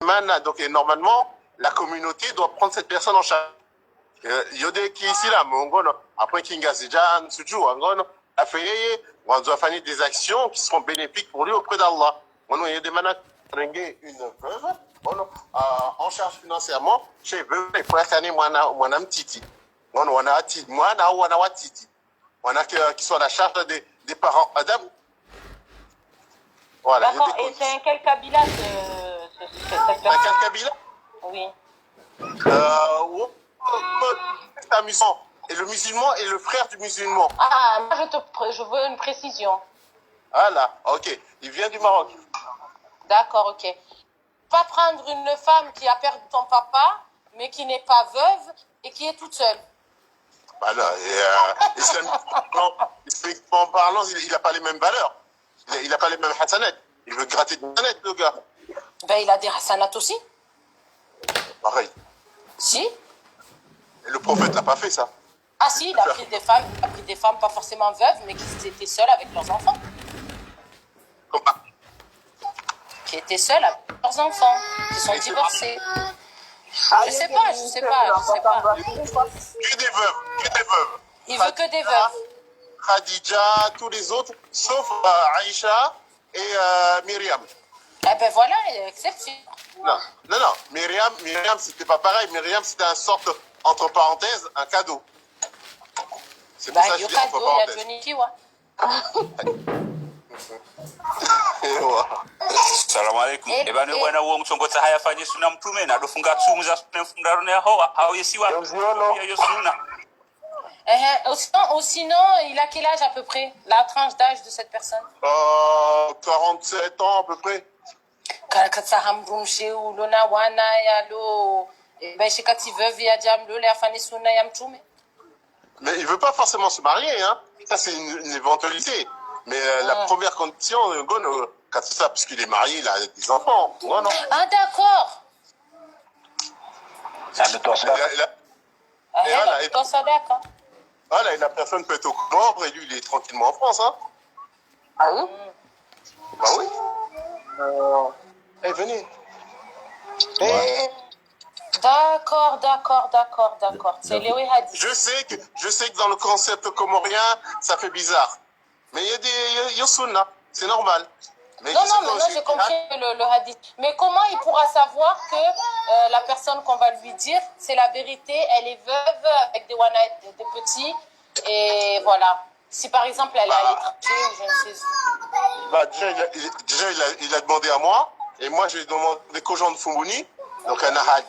Donc, et normalement, la communauté doit prendre cette personne en charge. Il y a des qui ici là, mais après Kinga Zijan, Suju, on doit faire des actions qui seront bénéfiques pour lui auprès d'Allah. Il y a des manas une veuve en charge financièrement chez veuve et pour cette année, moi, on a un titi. On a titi. On a qui sont à la charge des parents. Adam. Voilà. D'accord, et c'est quel kabila cette personne? Quel kabila? Oui. C'est amusant. Et le musulman est le frère du musulman. Ah, moi je veux une précision. Ah là, ok. Il vient du Maroc. D'accord, ok. Pas prendre une femme qui a perdu son papa, mais qui n'est pas veuve et qui est toute seule. Bah là, islamiquement parlant, il n'a pas les mêmes valeurs. Il n'a pas les mêmes hasanat. Il veut gratter des hasanat, le gars. Ben, il a des hasanat aussi. Pareil. Si. Et le prophète n'a pas fait ça. Ah si, il a pris des femmes pas forcément veuves, mais qui étaient seules avec leurs enfants. Comment? Qui étaient seules avec leurs enfants, qui sont divorcés. Je sais pas. Que des veuves. Il veut que des veuves. Khadija, tous les autres, sauf Aïcha et Myriam. Eh ben voilà, exception. Non. Myriam, c'était pas pareil. Myriam, c'était une sorte, entre parenthèses, un cadeau. C'est pour ça que je dis entre parenthèses. Salamu alaikum. Ebane bwana uo mchongota hayafanye suna mtume na dofunga tsumu za suna mfundarone ya hoa au yesiwa ya suna. Ou sinon, il a quel âge à peu près? La tranche d'âge de cette personne? 47 ans à peu près. Mais il veut pas forcément se marier, hein. Ça, c'est une éventualité. Mais la première condition, quand c'est ça, puisqu'il est marié, il a des enfants. Non. Ah, d'accord. Voilà, et la personne peut être au courant, et lui, il est tranquillement en France, hein. Ah oui? Bah oui. Venez. D'accord. C'est Léo Hadi. Je sais que dans le concept comorien, ça fait bizarre. Mais il y a des sunna, c'est normal. Mais non, j'ai compris le hadith. Mais comment il pourra savoir que la personne qu'on va lui dire, c'est la vérité, elle est veuve avec des petits, et voilà. Si par exemple elle est à l'étranger ou je ne sais où. Bah, déjà il a demandé à moi, et moi j'ai demandé qu'aux gens de Fumbuni, donc un ahad.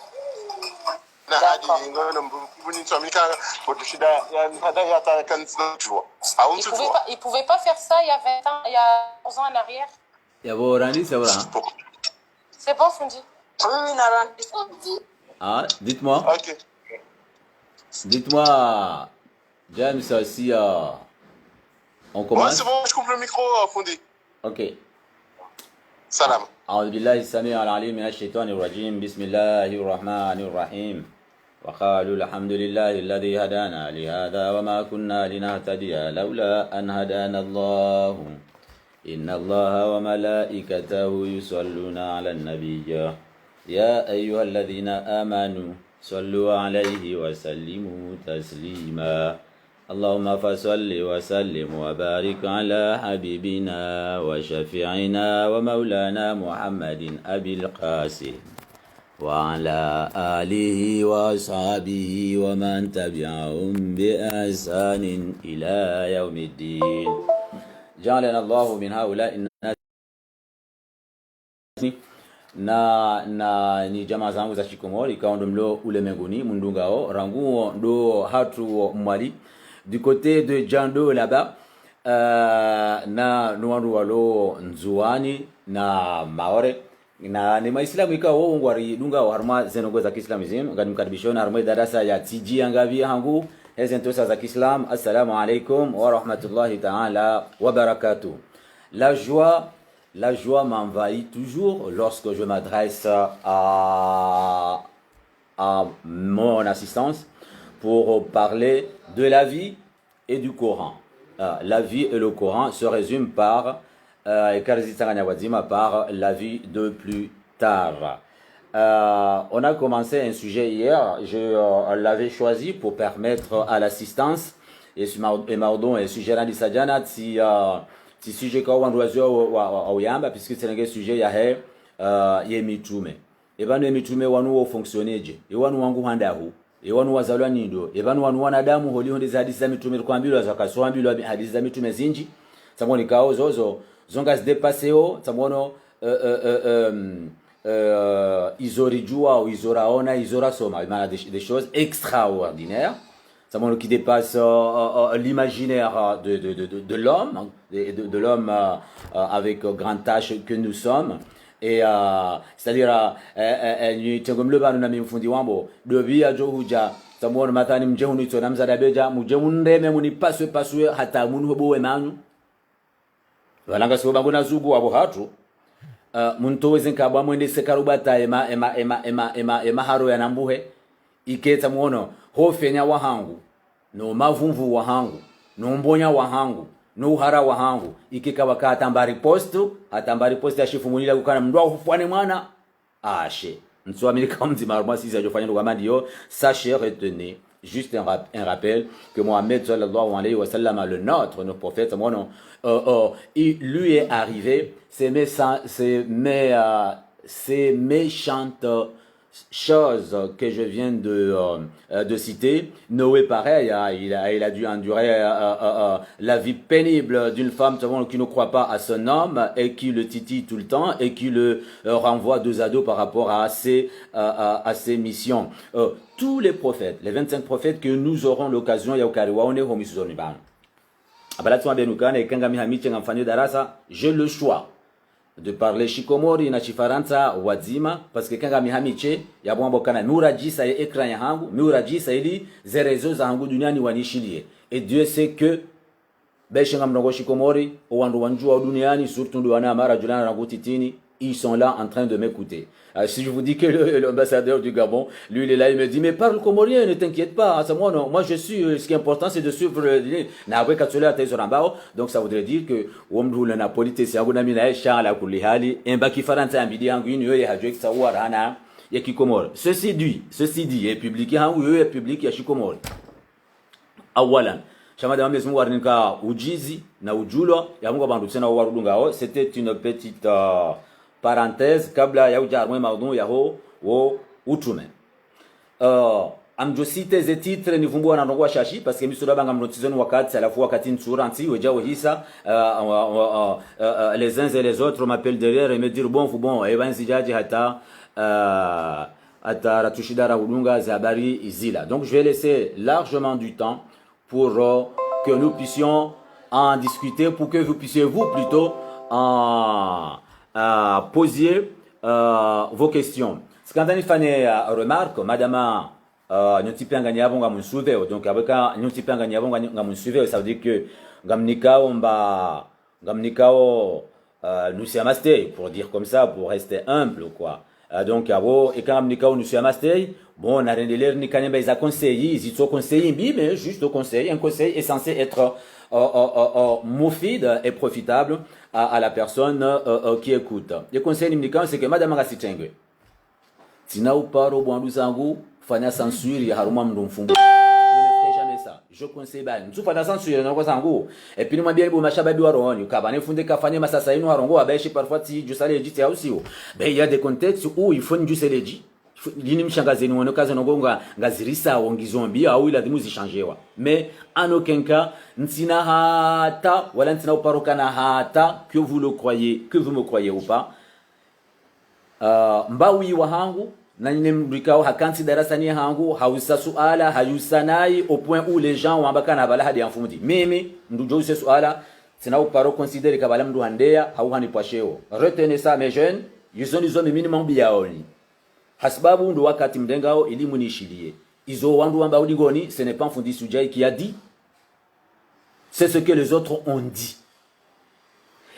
Il pouvait pas faire ça il y a 20 ans, il y a 11 ans en arrière. C'est bon, Fundi. Ah, dites-moi. Ok. Dites-moi, James, si on commence. Ouais, c'est bon, je coupe le micro, Fundi. Ok. Salam. أعوذ بالله السميع العليم من الشيطان الرجيم بسم الله الرحمن الرحيم وقالوا الحمد لله الذي هدانا لهذا وما كنا لنهتدي لولا أن هدانا الله إن الله وملائكته يصلون على النبي يا أيها الذين آمنوا صلوا عليه وسلموا تسليما اللهم فصل وسلم وبارك على حبيبنا وشفيعنا ومولانا محمد أبي القاسم وعلى آله وأصحابه ومن تبعهم بإحسان إلى يوم الدين جعلنا الله من هؤلاء الناس na ni jamaa zangu za Shikomori ikaondo mlo ulemenguni mundungao ranguo ndo hatu mwali du côté de Djando là-bas na nuandu walo nzuani na maore na ni maislamu ikawo ngwari dunga harma zenogo za Kiislamizim ngani mkaribishona harma darasa ya TG angavi hangu hezentosa za Kiislam. Assalamu alaikum wa rahmatullahi ta'ala wa barakatuh. La joie m'envahit toujours lorsque je m'adresse à mon assistance pour parler de la vie et du Coran. La vie et le Coran se résument par la vie de plus tard. On a commencé un sujet hier, je l'avais choisi pour permettre à l'assistance et Mardon et sujet Randi Sajana si sujet kwa wanduazio wa uyamba puisque c'est un sujet ya mitume ebanu mitume wanu fonctionneje ewanu wangu handahu ewanu wazalwa nindo ebanu wanu wanadamu holi honde za hadithi za mitume kwambilwa zakaswambilwa hadithi za mitume zinji samoni kao zozo zonga zdepaseo samono isorijua ou isoraona isorasoma des choses extraordinaires qui dépasse l'imaginaire de l'homme, de l'homme avec grande tâche que nous sommes. Et c'est-à-dire, nous sommes le banu na mfundi wambo, dobi ya johuja, samuona matani mjehuni tsona mzada beja, mujehunde memuni paswe hata munu bo emanu. Walanga so bango na zugu abo hatu. Muntu wezenka bwa mwende sekarubata ema haro ya nambuhe. Iketa muono hofenya wahangu no mavumvu wahangu no mbonya wahangu no uhara wahangu ikika wakata atambari postu ashifumunila kukana mndwa ufwane mwana ashe nso amerika mzima armasi za jofanya kwa mandio sachez retenez juste un rappel que Mohammed sallallahu alayhi wa sallam le nôtre notre prophète lui est arrivé ces méchantes chose que je viens de citer, Noé pareil, il a dû endurer la vie pénible d'une femme qui ne croit pas à son homme et qui le titille tout le temps et qui le renvoie dos à dos par rapport à ses missions. Tous les prophètes, les 25 prophètes que nous aurons l'occasion, j'ai le choix de parler shikomori na chifaransa wazima parce que kanga mihamiche ya bwambo kana miurajisa ya ekran ya hangu miurajisa ili zerezo za hangu duniani wanishilie et Dieu sait que beshenga mrongo shikomori owandu wanjua duniani surtout ndo wana mara julana na gutitini ils sont là en train de m'écouter. Si je vous dis que l'ambassadeur du Gabon, lui il est là, il me dit mais parle comorien, ne t'inquiète pas. Moi je suis, ce qui est important c'est de suivre donc ça voudrait dire que la politique c'est un mina cha la kulihali embaki faranta ambidi yangu ni yoye hajwe kisawara hana ya kikomori. Ceci dit est public yangu yoye public ya shikomori. Awalan Shamada Mwenyezi Mungu arinika ujizi na ujulo ya Mungu bandu tena warudungao. C'était une petite parenthèse kabla ya ujarmwe maudhu yaho wo utume. Amjosite ze titre nivumbua na ndongwa shashi parce que misoda banga mnotizoni wakati alafu wakati nsuranti wejao hisa les uns et les autres m'appellent derrière et me dire bon evan zijaji hata ratushidara hudunga za habari izila. Donc je vais laisser largement du temps pour que nous puissions en discuter, pour que vous puissiez vous plutôt poser vos questions. Ce qu'on a fait remarque, madame nyotipanga nyabonga munsuve, donc avec nyotipanga nyabonga munsuve, ça veut dire que gamnikao nous sommes amastés, pour dire comme ça, pour rester humble quoi. Donc abo et quand gamnikao nous sommes amastés, bon, on a rien de l'air ni kanemba ils a conseillé, ils sont conseillés, mais juste au conseil, un conseil est censé être mufid et profitable à la personne qui écoute. Le conseil nimnikan c'est que madame Ngasitengwe tina uparo bwandu zangu fanya censure ya haruma mdomfumbu. Je ne ferai jamais ça. Je conseille ba ntu fanya censure na kwa zangu et puis mwambie bo mashababi wa rohoni ukabane funde kafanye masasa inu harongo abeshi parfois ti jusale jiti aussi. Ben il y a des contextes où il faut njuseleji lini mshangazi ni wonokaza nongonga ngazirisa wongizombi au ila dimu zishanjewa mais en aucun cas ntina hata wala ntina uparokana hata que vous me croyez ou pas mbawi wa hangu na nimrikao hakansi darasani hangu hausa suala hayusanai au point où les gens wambakana bala hadi amfumudi mimi ndujo se suala tina uparo considérer kabala mdu handea hauhani pwasheo. Retenez ça mes jeunes, ils ont les minimum biaoni hasbabu ndo wakati mdengao elimu nishilie izo wandu wamba udigoni. Ce n'est pas Fundi Sujai qui a dit, c'est ce que les autres ont dit.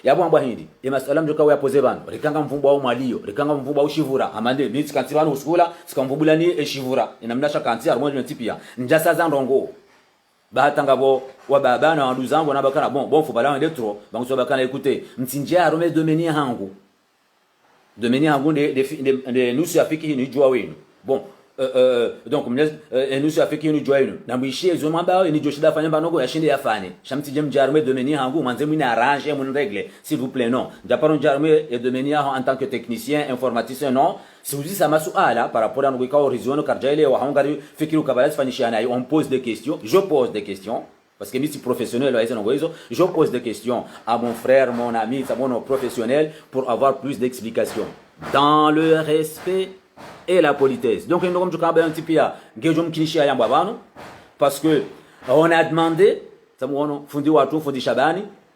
Yabo amba hindi e masala mjoka wa pose bano rikanga mvumba au malio rikanga mvumba au shivura amande ni tsikantibano usukula tsikamvumbula ni e shivura inamnasha kanti armo ni tipia njasa za ndongo bahatanga bo wa baba na wandu zangu na bakana bon fubala ndetro bangu so bakana écouter mtinjia arome domeni hangu domeni hangu de nusu afiki ni jua wenu. Bon, donc nusu afiki ni jua wenu. Na mwishe zo mamba ni joshida fanya banogo yashinde yafane. Shamti jem jarme domeni hangu manze mine arrange mon règle, s'il vous plaît non. Japaron jarme et domeni en tant que technicien, informaticien non. Si vous dites ça masuala par rapport à nous horizon karjaile wa hangari fikiru kabala fanisha nayo, on pose des questions, je pose des questions. Parce que je suis professionnel, je pose des questions à mon frère, mon ami, à mon professionnel pour avoir plus d'explications. Dans le respect et la politesse. Donc, nous avons un petit peu parce que on a demandé,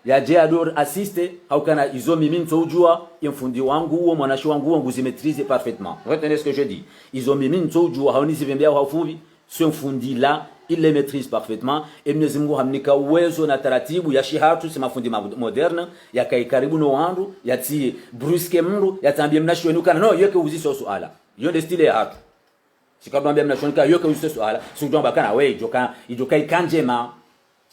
ya Jador assisté, haukana izo mimi nsojua, mfundi wangu ou mwanashi wangu vous maîtrisez parfaitement. Retenez ce que je dis. Izo mimi nsojua, haunizi vembea haufuvi, ce mfundi là, il les maîtrise parfaitement. Et Mwenyezi Mungu hamnika uwezo na taratibu ya shihatu si mafundi moderne ya kai karibu no wandu ya ti bruske mru ya tambia mnashi wenu kana no yoke uziso suala yo de style ya hatu sikabambia mnashi wenu kana yoke uziso suala sujomba kana we ijoka ikanjema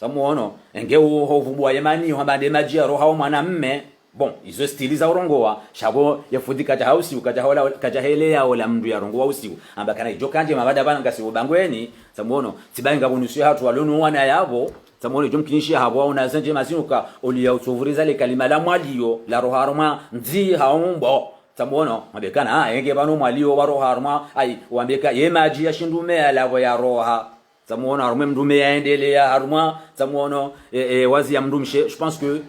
samuono enge hovubwa yemani hambande majia roha mwana mme bon izo stili za urongoa shabo yafudika ta hausi ukajahola kajahelea ola mndu ya rongoa usiku ambakana ijokanje mabada bana ngasi ubangweni samuono tibanga bonusu hatu walonu wana yabo samuono jomkinishia habo una zanje masinuka oliya utsovuriza le kalima la mwaliyo la roharuma nzi haumbo samuono mabekana enge bano mwaliyo wa roharuma ai wambeka yemaji ya shindume ala ya roha samuono arume mndume yaendelea haruma samuono wazi ya mndumshe. Je pense que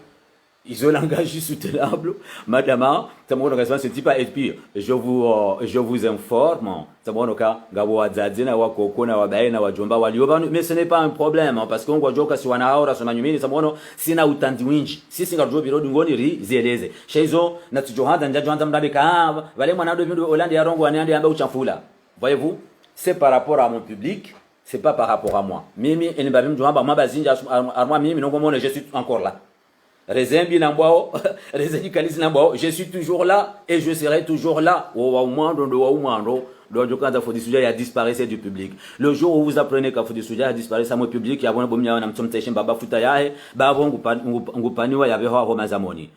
ils ont langage soutenable, madame, ce type et puis je vous informe, mais ce n'est pas un problème parce qu'on voit que si on a ora somanyumini samono sina utandi winji sisi ngajo biro dungoni ri zieleze shaizo na tujohanda njajohanda mdabeka wale mwanado bindu Hollande ya rongo aniande amba uchafula. Voyez-vous, c'est par rapport à mon public, c'est pas par rapport à moi. Mimi enibabim mjohamba mabazinja armwa mimi nongomone je suis encore là. Je suis toujours là et je serai toujours là. Il a disparu du public. Le jour où vous apprenez que Fodisuja a disparu, ça mon public, il y a un bon baba futayahe,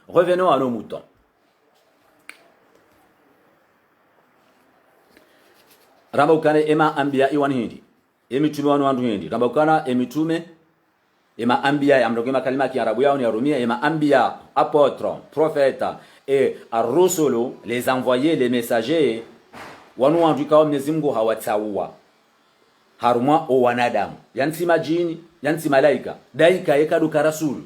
revenons à nos moutons. Rambaukane ema ambia iwan hindi. Emitume wanu wandu hindi. Rambaukana emitume ema ambia ya mdogema kalima kiarabu yao ni arumia ema ambia apôtres, prophètes et arusulu les envoyés, les messagers wanu wanduka Mwenyezi Mungu hawataua haruma o wanadamu yansi majini yansi malaika daika yekaduka rasul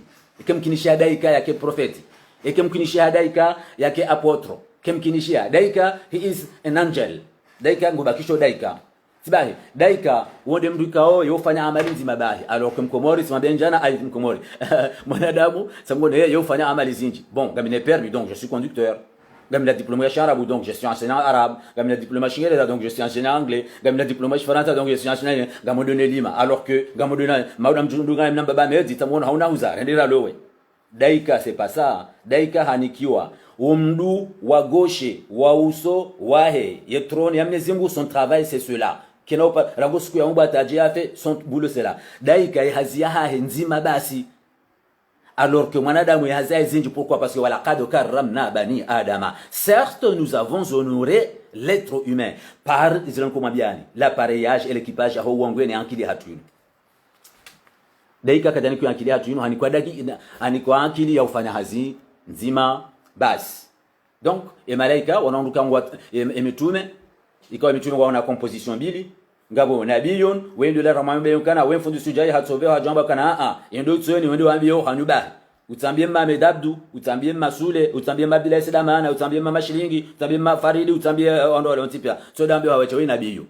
ikemkinishia daika yake profeti ikemkinishia daika yake apôtre kemkinishia daika he is an angel daika ngubakisho daika sibahi daika wonde mdukao yofanya amali nzima bahi alors que mkomori simabenjana ai mkomori mwanadamu samgone yofanya amali zinji bon gamine permis donc je suis conducteur gamine diplôme ya arabe donc je suis enseignant arabe gamine diplôme chingere donc je suis enseignant anglais gamine diplôme français donc je suis enseignant gamodone lima alors que gamodone maudam jundunga na baba medi tamwona hauna uzara ndira lowe daika c'est pas ça daika hanikiwa umdu wa gauche wa uso wahe yetroni ya Mwenyezi Mungu son travail c'est cela kinopa rangosku ya umba tajia fait son boulot c'est là daika hazia nzima basi alors que mwanadamu yazia zinji pourquoi parce que wala qad karramna bani adama certes nous avons honoré l'être humain par islam komabiani l'appareillage et l'équipage ya huangwene ankili hatunu daika kadani kwa akili hatunu hanikwa akili ya ufanya hazi nzima basi. Donc malaika wanaondoka emetume ikawa mitume wana composition mbili ngabo nabiyon wendo la ramambe kana wenfundi sujai hatsobe hajamba kana yendo tsweni wendo wambio hanuba utambie mame dabdu utambie masule utambie mabila sedamana utambie mama shilingi utambie mafaridi utambie ondole ontipia so dambio hawacho nabiyo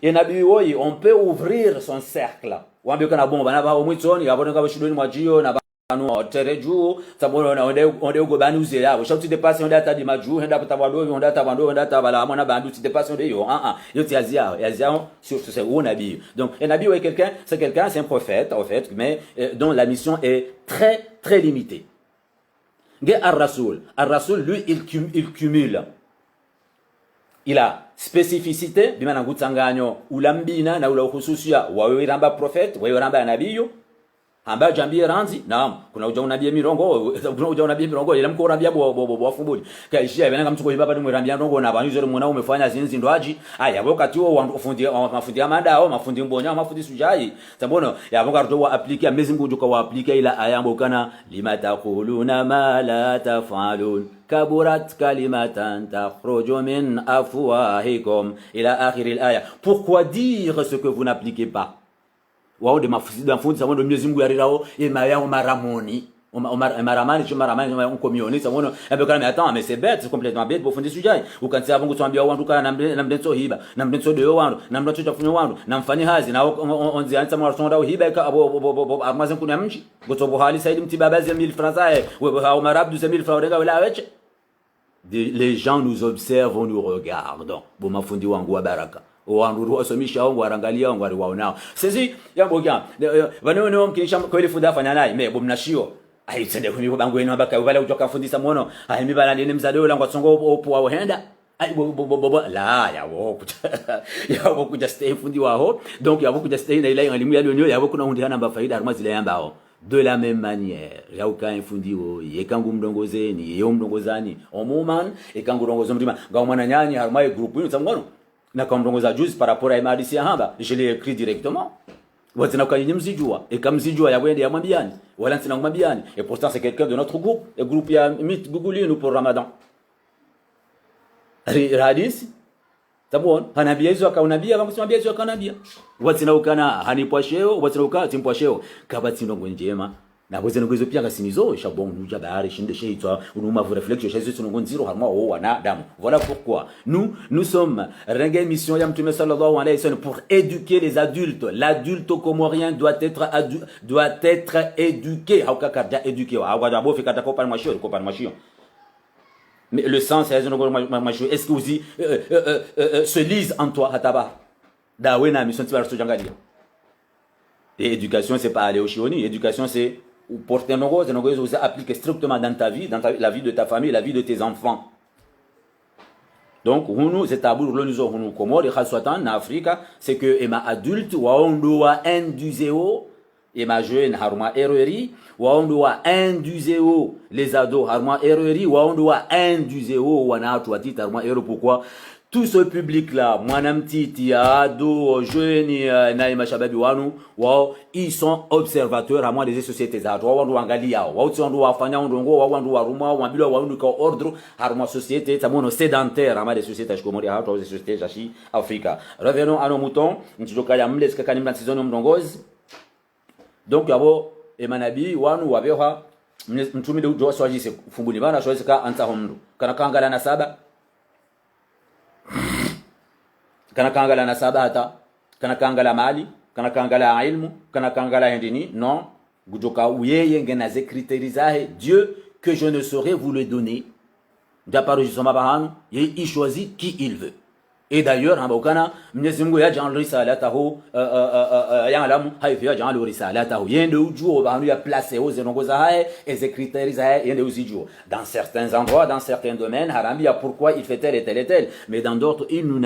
nabiyo woyi on peut ouvrir son cercle wambio kana bomba bana ba omwitsoni yabona ngabo shidoni mwajio na no tereju sabono na onde ugo bani uze yabo shauti de passe onde atadi maju henda patawado onde atabando onde atabala mwana bandu ti de passe onde yo yo ti azia sur ce on nabi donc un nabi est quelqu'un c'est un prophète en fait mais dont la mission est très très limitée. Ar-Rasul lui il cumule, il a spécificité bimana ngutanganyo ulambina na ula ukhususia wa wiramba prophète wa wiramba nabiyo ambaye jambie ranzi naam kuna uja unabie mirongo kuna uja unabie mirongo ila mko urambia bo fumbuli kaishia ibana mtu ko ibaba ni mwambia ndongo na banyu zero mwana umefanya zinzi ndoaji aya wakati huo mafundi amada au mafundi mbonya mafundi sujai tambono ya wakati wa appliquer mezi mbujo kwa appliquer ila aya mbokana limataquluna ma la tafalun kaburat kalimatan takhruju min afwahikum ila akhir al-aya. Pourquoi dire ce que vous n'appliquez pas? Wao de mafundi samono Mwenyezi Mungu yarirao yao maramoni maramani tu maramani on communiste samono ebekana mais attends mais c'est bête, c'est complètement bête pour fundi sujai ukansia vangu tuambia wandu kana na mdenso hiba na mdenso de wandu na mdenso chafunyo wandu na mfani hazi na onzi anza mwa sonda hiba ka abo armazen kuna mji gotobo hali saidi mtibaba 1000 francs wewe hao marab 2000 francs renga wala weche. Les gens nous observent, on nous regarde. Bon mafundi wangu wa baraka. Wandu wasomisha wangu warangalia wangu waonao. Sisi yambo gya. Vaneno mkinisha kweli funda fanya naye me bomnashio. Ai tsende kuni bangu wenu baka wala utoka fundisa muono. Ai mibala ni mzado langu tsongo opo wa henda. Ai bo la ya wo kuja stay fundi wao. Donc ya wo kuja stay na ile elimu ya leo ya wo kuna hundiana mba faida harma zile yambao. De la même manière, yauka infundiwo yekangu mdongozeni yeo mdongozani omuman ekangu rongozo mtima ngao mwana nyanya harma groupe ni tsamgono na kwa mdongoza juzi par rapport à emadisi ya hamba je l'ai écrit directement watina kwa nyimzijua ekamzijua ya wende ya mwambiani wala ntina mwambiani et pourtant c'est quelqu'un de notre groupe le groupe ya mit guguli nous pour Ramadan hadisi tabon hanabia hizo akaunabia wangu hizo akanabia watina ukana hanipwasheo watina ukana timpwasheo kabati ndongo njema na bweze ngozo pia gasinizo shabon nuja bahari shinde sheitwa unuma vous réflexion chez eux ndongo nziro harma o wana damu. Voilà pourquoi nous sommes renga mission ya mtume sallallahu alayhi wasallam pour éduquer les adultes. L'adulte comorien doit être éduqué hauka karja éduqué hauka dabo fikata ko par machio. Mais le sens est est-ce que aussi se lise en toi hataba dawena mission tiba sojangalia. Et éducation c'est pas aller au chioni, éducation c'est porter nos roses vous appliquer strictement dans ta vie, la vie de ta famille, la vie de tes enfants. Donc nous établir le nous nous komori khaswatan na Afrika c'est que ema adulte waondo wa induzeo ema jeune harma erreri waondo wa induzeo les ados harma erreri waondo wa induzeo wanatu atita harma erreur. Pourquoi tout ce public là mwanamtiti ado jeune na mashababi wanu wao ils sont observateurs à moi des sociétés za wao ndo angalia wao ndo wafanya ndongo wao ndo waruma wambilo wao ndo ordre harma société tamono sédentaire à des sociétés comme les autres sociétés jashi Afrika. Revenons à nos moutons ntijoka ya mleska kanimba saison mdongozi. Donc yabo emanabi wanu wabeha mtume ndo swajise fumbuni bana swajise ka anta homndo kana kangala na saba kana kangala na sabata kana kangala mali kana kangala ilmu kana kangala ndini non gujoka uyeye ngena ze critérisahe Dieu que je ne saurais vous le donner d'après justement bahanu il choisit qui il veut. Et d'ailleurs ambokana Mwenyezi Mungu yajan risalatahu ya'lamu haythu yaj'alu risalatahu yende ujuo bahanu ya place aux zenongoza hae et ze critérisahe yende usijuo dans certains endroits dans certains domaines harambia pourquoi il fait tel et tel et tel, mais dans d'autres il nous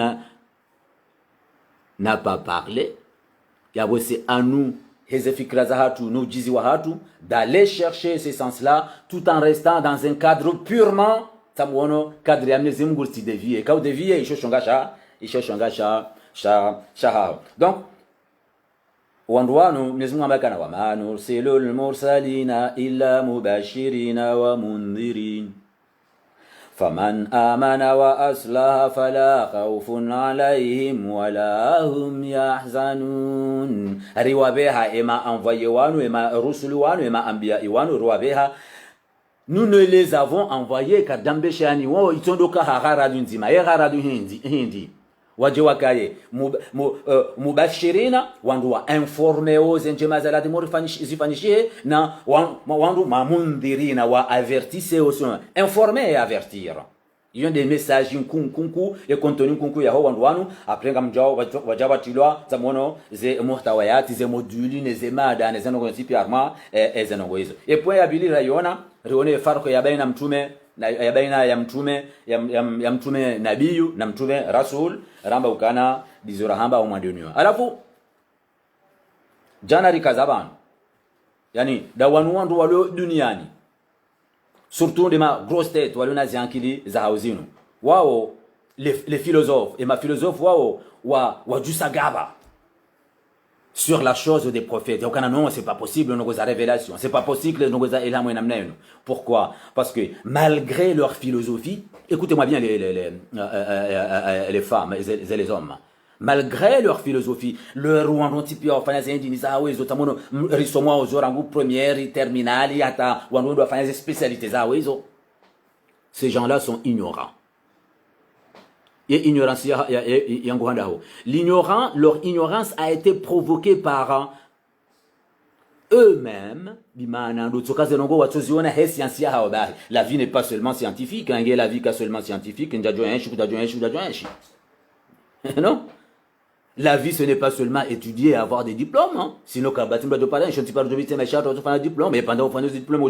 n'a pas parlé. Yabo c'est à nous d'aller chercher ce sens-là tout en restant dans un cadre purement tamuono cadre ya Mwenyezi Mungu sidevie ka udevie ishoshongasha donc wanduanu Mwenyezi Mungu amekana wa manu silul mursalina illa mubashirina wa mundhirin faman amana wa aslaha fala khawfun alayhim wala hum yahzanun. Riwabeha ema envoyé wanu ema rusulu wanu ema anbiya wanu riwabeha nous ne les avons envoyés car dambeshani wao itondoka harara dunzima harara hindi waje wakaye mubashirina wandu wa informeo zenjema zalati zifanyishie na wandu mamundhirina wa avertise aussi informer et avertir. Il y a des messages kunku et contenu kunku ya wandu wanu après ngamjao wajaba tilwa zamono ze muhtawayati ze moduli ze mada ne zenogo tipi arma zenogo hizo et point abili rayona rione farko ya baina mtume na ya baina ya mtume ya mtume nabiyu na mtume rasul ramba ukana dizora hamba au mwadoniwa alafu jana rikazaban yani da wanu wandu walo duniani surtout de ma grosse tête walo na ziankili za hauzinu wao les philosophes et ma philosophe wao wa jusagaba sur la chose des prophètes. Non, c'est pas possible, nous avons révélation. C'est pas possible, nous avons. Pourquoi? Parce que malgré leur philosophie, écoutez-moi bien les femmes et les hommes, malgré leur philosophie, leur Rwandon type enfin les indiens, ils ont tamono risomwa aux orangu première et terminale, yata Rwandon doit faire des spécialités. Ces gens-là sont ignorants. Leur ignorance a été provoquée par eux-mêmes. La vie n'est pas seulement scientifique, la vie n'est pas seulement scientifique. Non? La vie, ce n'est pas seulement étudier et avoir des diplômes. Hein? Sinon, quand je ne parle pas de diplôme, mais pendant qu'on a des diplômes, ou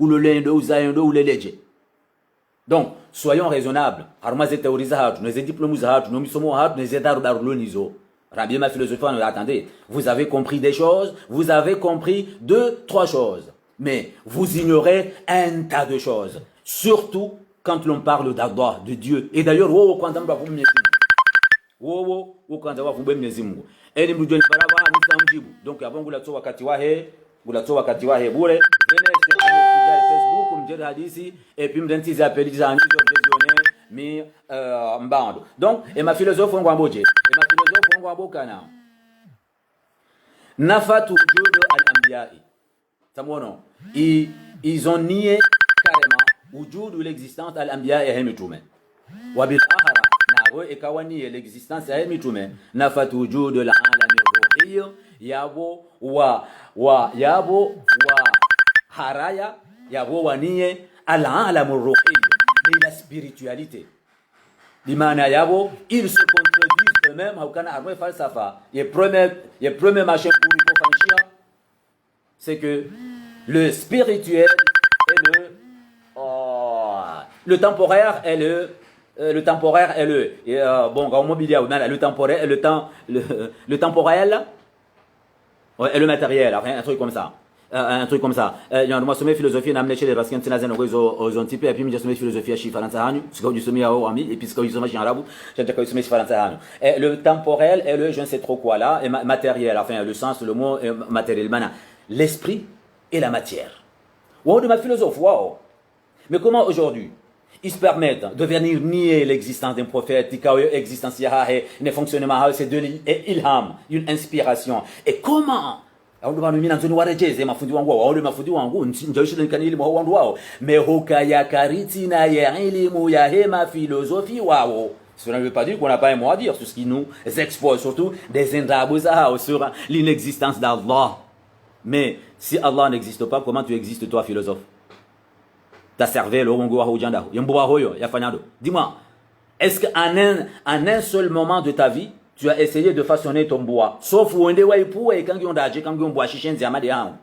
le lendo, ou le léger. Donc, soyons raisonnables. Harmaze théoriser hatu, nous diplômes hatu, nous sommes hatu, nous daru darulonizo. Rabbi ma philosophie, attendez, vous avez compris des choses, vous avez compris 2-3 choses, mais vous ignorez un tas de choses. Surtout quand l'on parle d'Allah, de Dieu. Et d'ailleurs, quand on va vous mnizimu. Quand on va vous mnizimu. Et nous disons pas là, nous sommes jibu. Donc avant vous la tsowa katiwahe, bure. Facebook, hadisi, et puis m'dentize appeli zani, mi mbando. Donc, et ma philosophe on kana. Nafatu judo al-anbiya'i. Tamono. Ils ont nié carrément wujud l'existence al-anbiya'i et mitume. Wa bil akhara nabo ekawani l'existence ya mitume. Nafatu wujud al-alami ruhi yabo wa haraya yabo waniye al-alami ruhi et la spiritualité. L'imana yabo, ils se contredisent eux-mêmes. Le premier machin pour Fanchia, c'est que le spirituel et le temporaire est le temporaire est bon quand on le temporaire est le temporel et le matériel, un truc comme ça. Un truc comme ça. Il y a une philosophie n'a amené chez les Basquiens Tinazen aux antiques et puis il y a une philosophie à Chifaran Sahanu, ce qu'on dit à Oami et puis ce qu'on dit en arabe, j'ai déjà connu Chifaran Sahanu. Et le temporel et le je ne sais trop quoi là, et matériel, enfin le sens, le mot matériel, l'esprit et la matière. Wow de ma philosophie, wow. Mais comment aujourd'hui ils se permettent de venir nier l'existence d'un prophète, l'existence de fonctionnement, c'est de l'ilham, une inspiration. Et comment mais hokayakariti na ya elimu ya hema philosophie wao. Cela ne veut pas dire qu'on n'a pas un mot à dire sur ce qui nous expose, surtout des indrabouza sur l'inexistence d'Allah. Mais si Allah n'existe pas, comment tu existes toi, philosophe? Ta cervelle, dis-moi, est-ce qu'en un seul moment de ta vie, tu as essayé de façonner ton bois? Sauf où on est pour et quand on a quand on boit chichen ziama de hao.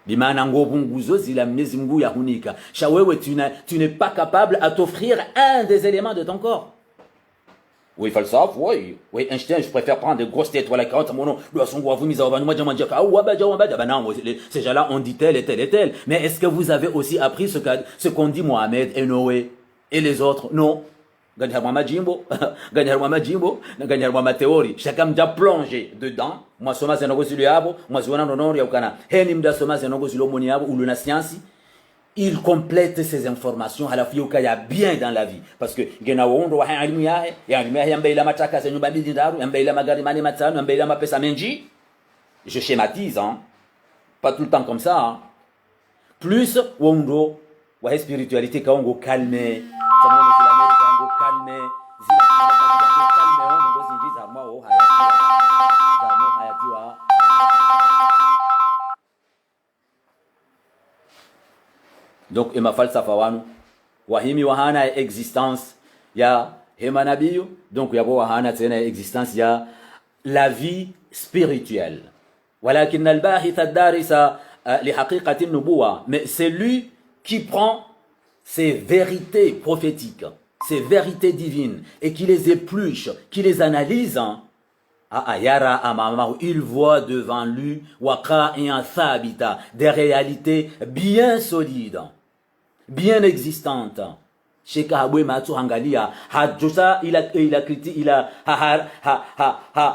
Bimana ngobunguzo zila mnezimgu ya hunika. Shawewe tu n'es pas capable à t'offrir un des éléments de ton corps. Oui, falsafe, oui. Oui, Einstein, je préfère prendre des grosses têtes, voilà, 40 monos, le son goût, vous misez, non, ces gens-là, on dit tel et tel et tel. Mais est-ce que vous avez aussi appris ce qu'ont dit Mohamed et Noé et les autres? Non. Gagnarma Jimbo, Gagnarma théorie. Chacun m'a plongé dedans. Moi, Soma Zenogo Zuluabo, moi, Zona Nonor Yaukana, Henimda Soma Zenogo Zulomoniabo ou Luna Science. Il complète ces informations à la fiokaya bien dans la vie. Parce que, Genawondo, Yambeila Mataka, Zenubabidindaru, Yambeila Magarimani Matsan, Yambeila Mapesa Menji. Je schématise, hein. Pas tout le temps comme ça, hein. Plus, Wondo, ouais, spiritualité, quand on calme. Donc, il m'a fallu savoir, wahimi wahana existence, ya hemanabiyo, donc il y a wahana tsena existence, ya la vie spirituelle. Walakin al-bahith ad-darisa li haqiqati an-nubuwa, mais c'est lui qui prend ces vérités prophétiques, ces vérités divines, et qui les épluche, qui les analyse yara amamahu, il voit devant lui waqa'iyan thabita, des réalités bien solides, bien existantes. Sheka habwe matu hangalia hajusa ila kriti ila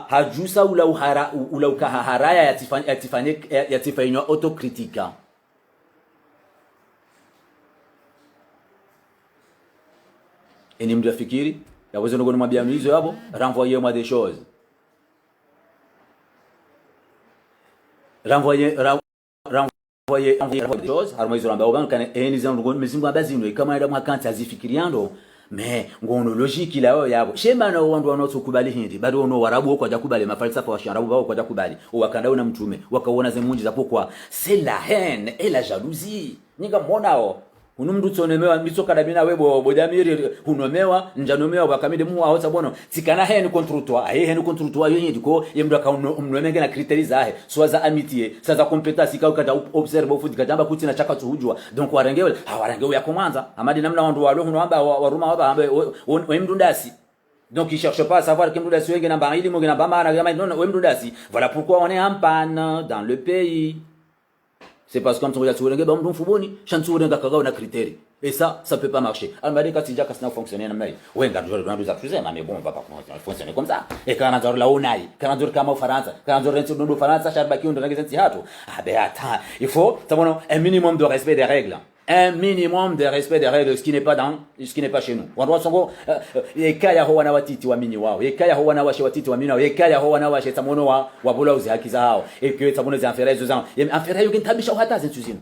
hajusa ula ukaharaya yatifanywa autokritika. Eni mtu afikiri yaweza ngoni mwambia hizo hapo, renvoyez-moi des choses, renvoyez des choses harmonizo ramba oban kana eni zan ngoni mezimba bazino kama nda mwakanti azifikiriando me ngono logique la yabo shema na wandu wanotokubali hindi bado ono warabu kwa jakubali mafalsafa wa sharabu wao kwa jakubali wakanda na mtume wakaona zemunji za pokwa c'est la haine et la jalousie ninga monao unumdu tsonemewa mitsoka dabina webo bodamiri hunomewa njanomewa bakamide mu aho sabono tikana hen contre toi hen contre toi yo yidiko yemdu akaumnomenge na critères zahe swaza amitié saza compétence ka ukata observe ufuti kajamba kuti na chaka tuhujwa donc warangewe hawarangewe ya komanza amadi namna wandu walo hunwamba waruma waba ambe wemdu ndasi. Donc il cherche pas à savoir que mdu wenge na bangili mo gena bamba na gama non wemdu ndasi. Voilà pourquoi on est en panne dans le pays. C'est parce que comme tu regardes sur le gars, on fouboni, chantou renga kaga na critères. Et ça peut pas marcher. Almadi quand déjà ça n'a fonctionné na mai. Ouais, garde je dois accuser, mais bon, on va pas fonctionner comme ça. Et quand on a la onai, quand on a kama France, quand on a rentré dans France, charbaki on a gagné hato. Ah ben attends, il faut un minimum de respect des règles. Un minimum de respect des règles, ce qui n'est pas chez nous. On doit songo yekaya ho wana watiti wa mini wao, yekaya ho wana washe watiti wa mini wao, yekaya ho wana washe tamono wa bula uzi haki zao, et que tamono za affaires zao. Affaires yo kintabisha hata zentuzino.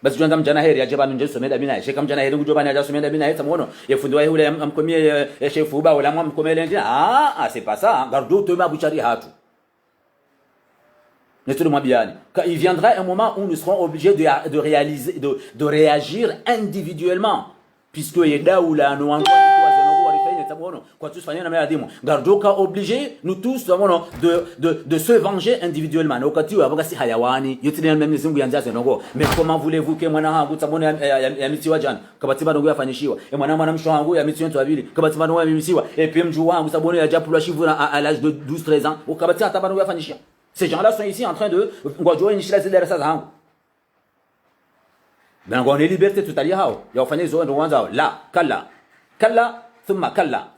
Basi tuanza mjana heri aje banu njeso meda bina, sheka mjana heri ngujo bana aje meda bina tamono, yefundwa yule amkomie chef uba wala amkomie lengi. C'est pas ça, gardo to mabuchari hatu. Il viendra un moment où nous serons obligés de réagir individuellement, puisque yeda ou la nous obligés nous tous de se venger individuellement. Mais comment voulez-vous que moi et puis à l'âge de 12-13 ans ces gens-là sont ici en train de ben on est liberté tout à l'heure ya ufanye zo ndo wanza la kalla thumma kalla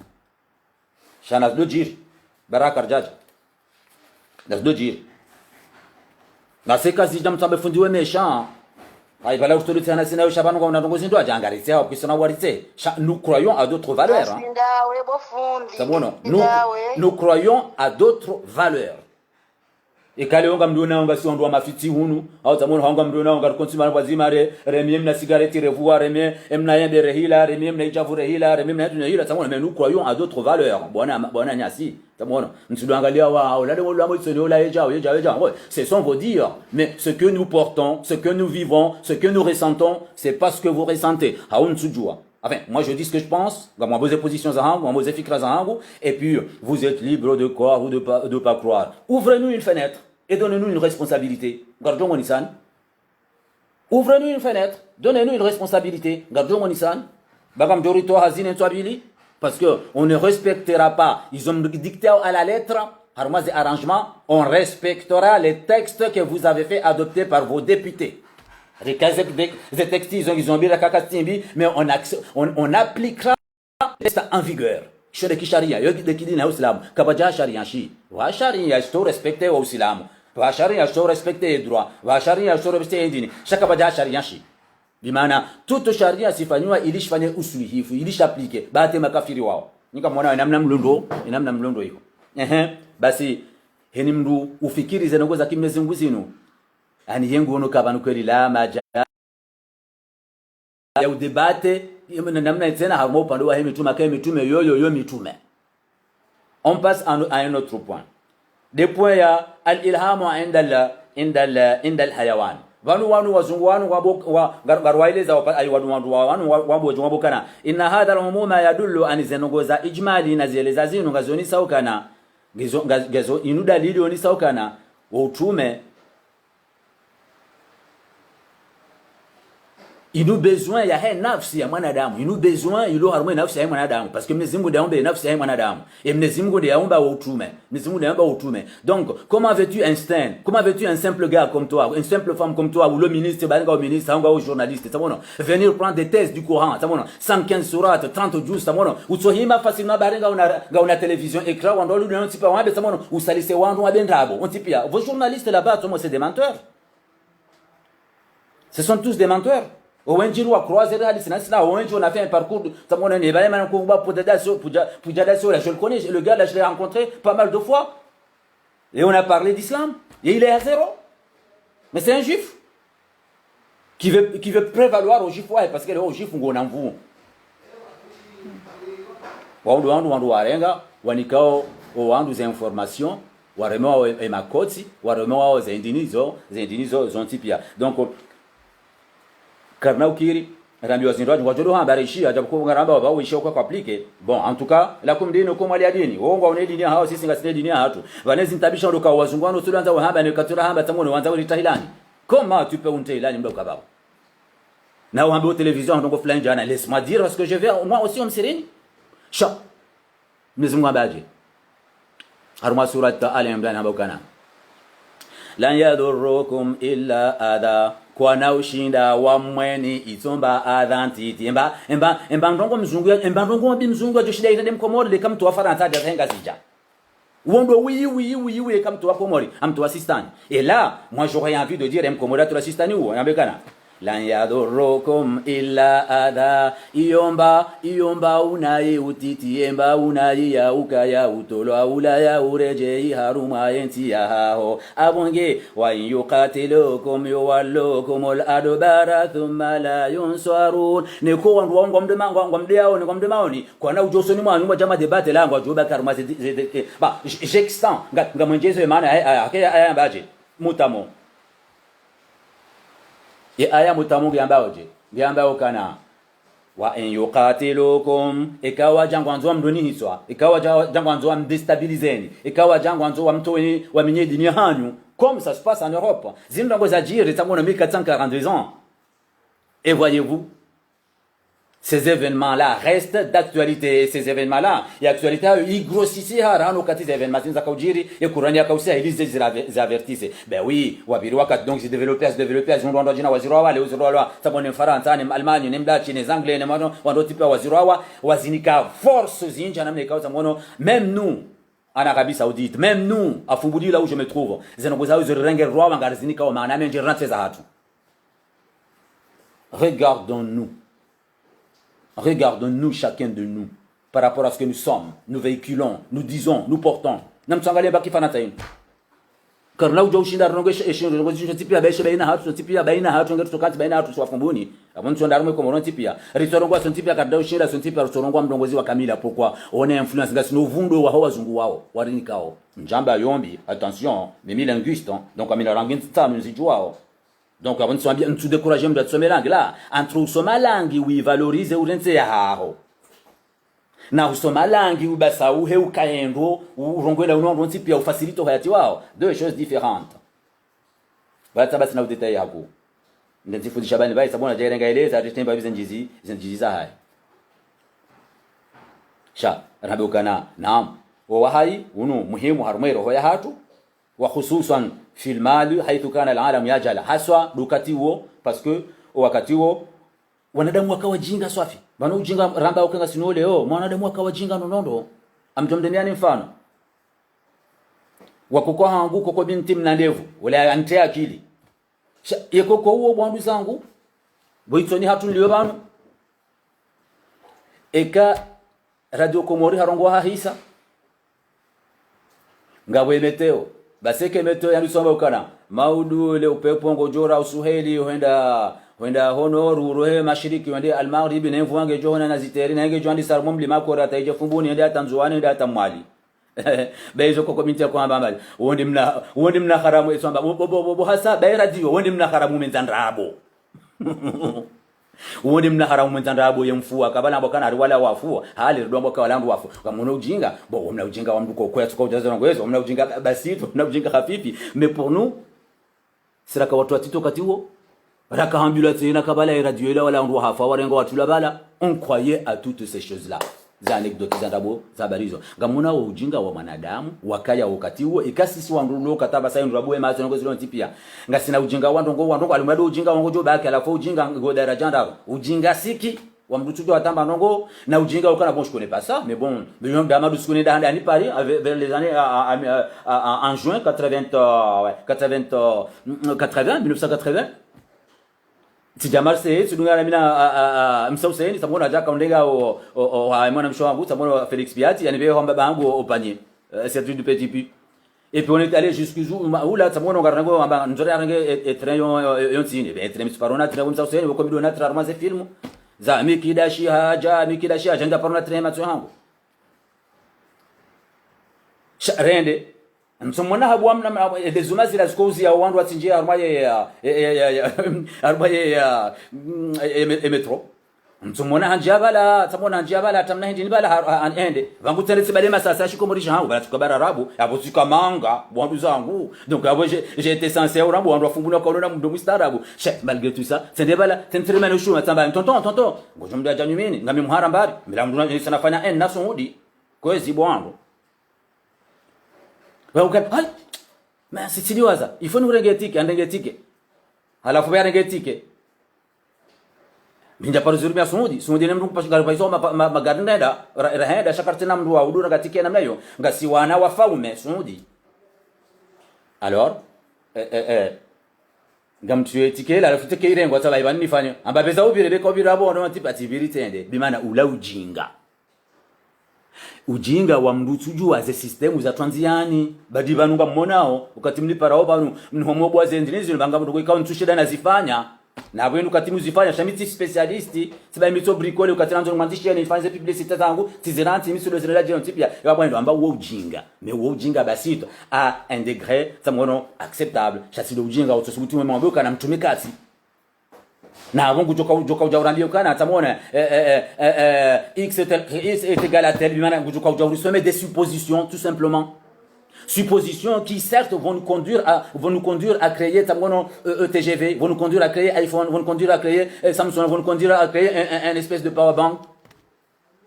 shana dojir baraka rjaja das dojir na seka zijam tambe fundiwe mesha ay bala utolite ana sina ushabano kwa ndongozi ndo ajangaritse hapo kisona waritse nous croyons à d'autres valeurs nous croyons à d'autres valeurs. Et kale onga mdona onga si ondwa mafiti hunu au tamono onga mdona onga konsuma wazima remiem na cigarette revoir remiem emna yende rehila remiem na ijavu rehila remiem na tuna hila tamono mais nous croyons à d'autres valeurs bona nyasi tamono ntudo angalia wa olade wolo amoitsoni ola eja ce sont vos dires, mais ce que nous portons, ce que nous vivons, ce que nous ressentons, c'est pas ce que vous ressentez haun tsujua. Enfin, moi je dis ce que je pense, moi vos positions à moi vos efficaces à et puis vous êtes libre de croire ou de pas croire. Ouvrez-nous une fenêtre et donnez-nous une responsabilité. Gardons mon Nissan. Ouvrez-nous une fenêtre, donnez-nous une responsabilité. Gardons mon Nissan. Bagam Dorito Hazine Twabili, parce que on ne respectera pas. Ils ont dicté à la lettre, harmoise et arrangement, on respectera les textes que vous avez fait adopter par vos députés. Les textes, ils ont mis la cacatimbi, mais on appliquera les textes en vigueur. Je suis sharia, yo de kidi na islam, kabaja sharia shi. Wa sharia je to respecter au islam. Wa sharia je to respecter les droits. Wa sharia je to respecter dini. Shaka baja sharia shi. Bimana toute sharia sifanywa ilishfanye usulihifu, ilishapplique. Bate makafiri wao. Nika mwana namna mlondo hiyo. Basi heni mndu ufikiri zenongoza kimezi nguzino. Ani yengu ono kabanu kweli la maja ya udebate namna tena harmo upande wa mitume yoyo mitume. On passe à un autre point. Des points ya al-ilhamu inda al-hayawan. Wanu wazungu wanu garwaileza wanu wabo kana inna hadha al-umuma yadullu an zenongoza ijmali na zieleza zinu ngazoni saukana gazo inu dalili oni saukana wa utume inu besoin ya hai nafsi ya mwanadamu, inu besoin ilo harumwe nafsi ya mwanadamu, parce que Mwenyezi Mungu ndaomba nafsi ya mwanadamu, et Mwenyezi Mungu ndaomba utume, Mwenyezi Mungu ndaomba utume. Donc comment veux-tu Einstein, comment veux-tu un simple gars comme toi, une simple femme comme toi, ou le ministre, au ministre, ou journaliste, venir prendre des thèses du Coran, 115 sourates, 30 juz, ou sohima facilement barenga una télévision écran, ou ndolu un petit peu ou salisse wandu abendabo, on tipia. Vos journalistes là-bas, c'est des menteurs. Ce sont tous des menteurs. Owenji wa croiser hadith na Owenji on a fait un parcours tamona ne bale man ko ba podadaso pujadaso là je le connais, le gars là je l'ai rencontré pas mal de fois et on a parlé d'islam et il est à zéro. Mais c'est un juif qui veut prévaloir aux juifs, ouais, parce que les juifs ngo na mvu wandu warenga wanikao wandu za information waremo e makoti waremo za indinizo zontipia. Donc karna ukiri rambi wazindoaji wajolo habari shia ajabu ngaramba wao ishio kwa applique. Bon, en tout cas la kumdini ko mali adini wongo one dini hao sisi ngasine dini hatu vanezi ntabisha ndoka wazungwano tulianza wahamba ni katura hamba tamone wanza ulitahilani. Comment tu peux untailani mdoka baba na uhambe au télévision donc fulani jana, laisse-moi dire parce que je vais moi aussi on me serine cha mzimu abaje harma surat al-imran habokana lan yadurrukum illa adha kwa na ushinda wa mweni itomba adhantiti emba ndongo mzungu ya joshida ina dem komori de kam to afaranta de henga sija wondo oui kam to komori am to assistant. Et là moi j'aurais envie de dire em komori to assistant ou ambekana lan yadurrukum illa adha iomba unai utiti emba unai ya ukaya utolo aula ya ureje haruma yenti ya hao abonge wa yuqatilukum yuwallukum al-adbara thumma la yunsarun ne ko wandu wangu mde yao ni mde maoni kwa na ujosoni mwa nyuma jama debate langu ajoba karma ba j'extend ngamonjezo maana aya mbaje mutamo e aya mutamu giambao kana wa in yuqatilukum ikawa jangwanzo mdoni hiswa ikawa jangwanzo mdestabilizeni ikawa jangwanzo mtoni wa minye dini hanyu comme ça se passe en Europe zindongo za jiri tamona 1442 ans. Et voyez-vous, ces événements-là restent d'actualité. Ces événements-là, et actualité, ils grossissent harano kati ces événements za kaujiri et Qur'an ya kausia ils les avertissent. Ben oui, wabiri wakati donc se développer on doit jina wazirawa les wazirawa sabone Faransa ni Allemagne ni mdachi ni Anglais ni mano wando tipa wazirawa wazinika force zinja namne kauza mono même nous en Arabie Saoudite, même nous à Fouboudi là où je me trouve, zenogoza uzo renge roi wangazinika wa maana menje rentre za hatu. Regardons-nous chacun de nous par rapport à ce que nous sommes, nous véhiculons, nous disons, nous portons. Namsangalia baki fanatayin. Car là où je suis tipia baisha baina hatu tipia baina hatu ngetu tokati baina hatu swafumbuni. Avant tu ndarumwe comme on tipia. Ritorongwa son tipia kadao shinda son tipia ritorongwa mdongozi wa Kamila pourquoi on est influence gasi no vundo wa hawa zungu wao warinikao. Njamba yombi attention, mais mi linguiste donc amina rangin tsamu nzijuao. Donc avant de bien tout décourager de sommer langue là entre sommer langue oui valoriser ou rense ya hao na usoma langue ou basa ou he ukaendo ou rongwela uno pia ufacilite hayati wao, deux choses différentes. Bata basi na udetail hapo ndizifundisha bani bai sabona jayenga eleza atemba bizenjizi za hai sha rabukana naam wa hai uno muhimu harumero hoya hatu wa khususan fil mal haythu kana al-alam yajal haswa dukati wo parce que wakati wo wanadamu wakawa jinga swafi bana ujinga ramba ukanga sino leo mwanadamu wakawa jinga nonondo amtomdeniani mfano wakokuwa hanguko kwa binti mna ndevu wala antea akili yeko kwa huo bwandu zangu boitoni hatu niliwe banu eka radio Komori harongo hahisa ngabo meteo baseke meteo yanisomba ukana maudu le upepo ngojora usuheli huenda honoru rohe mashiriki wende almaghribi na mvuange johona na ziteri na nge joandi sarmum lima kora taije fumbuni ndio atanzuani ndio atamwali baizo ko komiti kwa mbali wondi mna haramu esomba bo hasa bai radio wondi mna haramu menzandrabo wondi mna haramu menzandrabo yemfua kabana bokana ari wala wafua hali ridwambo kwa landu wafu kamuna ujinga bo mna ujinga wa mduko kwa tuko utazo ngwezo mna ujinga basito mna ujinga hafifi mais pour nous sira kwa watu atito kati huo On croyait à toutes ces choses-là. Za anecdote za ndabo za barizo. Gamuna wa ujinga wa mwanadamu wakaya wakati huo ikasisi wandu lo kataba sai ndabo ema zo ngozilo ntipia. Ngasina ujinga wandu alimado ujinga wangu jo baki alafu ujinga ngo daraja ndabo. Ujinga siki wa mdutujo atamba ndongo na ujinga ukana bon je connais pas ça mais bon le Damadou se connaît dans Paris vers les années en juin 1980 si Jamal Seye tudunga mina msauseni samona jaka ondega o mwana msho wangu samona Felix Piatti yani veo baba yangu au panier c'est du petit pu et puis on est allé jusqu'où là samona ngarango amba nzore arange etrain yon tini etrain misparona train msauseni ko midona trarma ze film za mikidashi haja jenda parona train matso hangu rende msomona habu amna dezuma zila zikozi ya wandu watsinjia armaye metro msomona hanjabala tamona hanjabala tamna hindi bala ende vangu tele sibale masasa shikomorisha hangu bala tukabara rabu abo tukamanga bwandu zangu donc abo j'ai été censé orambo wandu afunguna kolona mdo mustarabu malgré tout ça c'est bala tentrema no shuma tamba tonton ngojumda janumini ngami muhara mbari milamdu sana fanya en nasudi kwezi bwandu hai mais c'est silioza il faut nous rengetike halafu baya rengetike minja paruzurumia sumudi nemru kupashigala paiso magari ndenda rahenda shakartina mdu wa udura gatike namna hiyo ngasi wana wafaume sumudi alors ngamtue tikela alafu tike irengo tsaba ibani nifanye ambapeza ubirebe ko birabo ndo matipati biritende bimana ula ujinga wa mrutuju wa ze system za transiani badi banunga mmonao ukati mliparao banu mnhomobwa zendinizo banga mndu kwa ntushida nazifanya na bwenu katimu zifanya shamiti specialisti siba mito bricole ukati nanzo mwandishi ya nifanze publicité zangu tiziranti misulo zirela je ntipia ya bwenu amba wo ujinga mais wo ujinga basito a un degré samono acceptable chasi do ujinga utosubuti mwembe kana mtumikati na avant kujoka ujaurambia kana atamona x est égal à tel bimana kujoka ujauri des suppositions tout simplement suppositions qui certes vont nous conduire à créer tamono TGV vont nous conduire à créer iPhone vont nous conduire à créer Samsung vont nous conduire à créer un espèce de power bank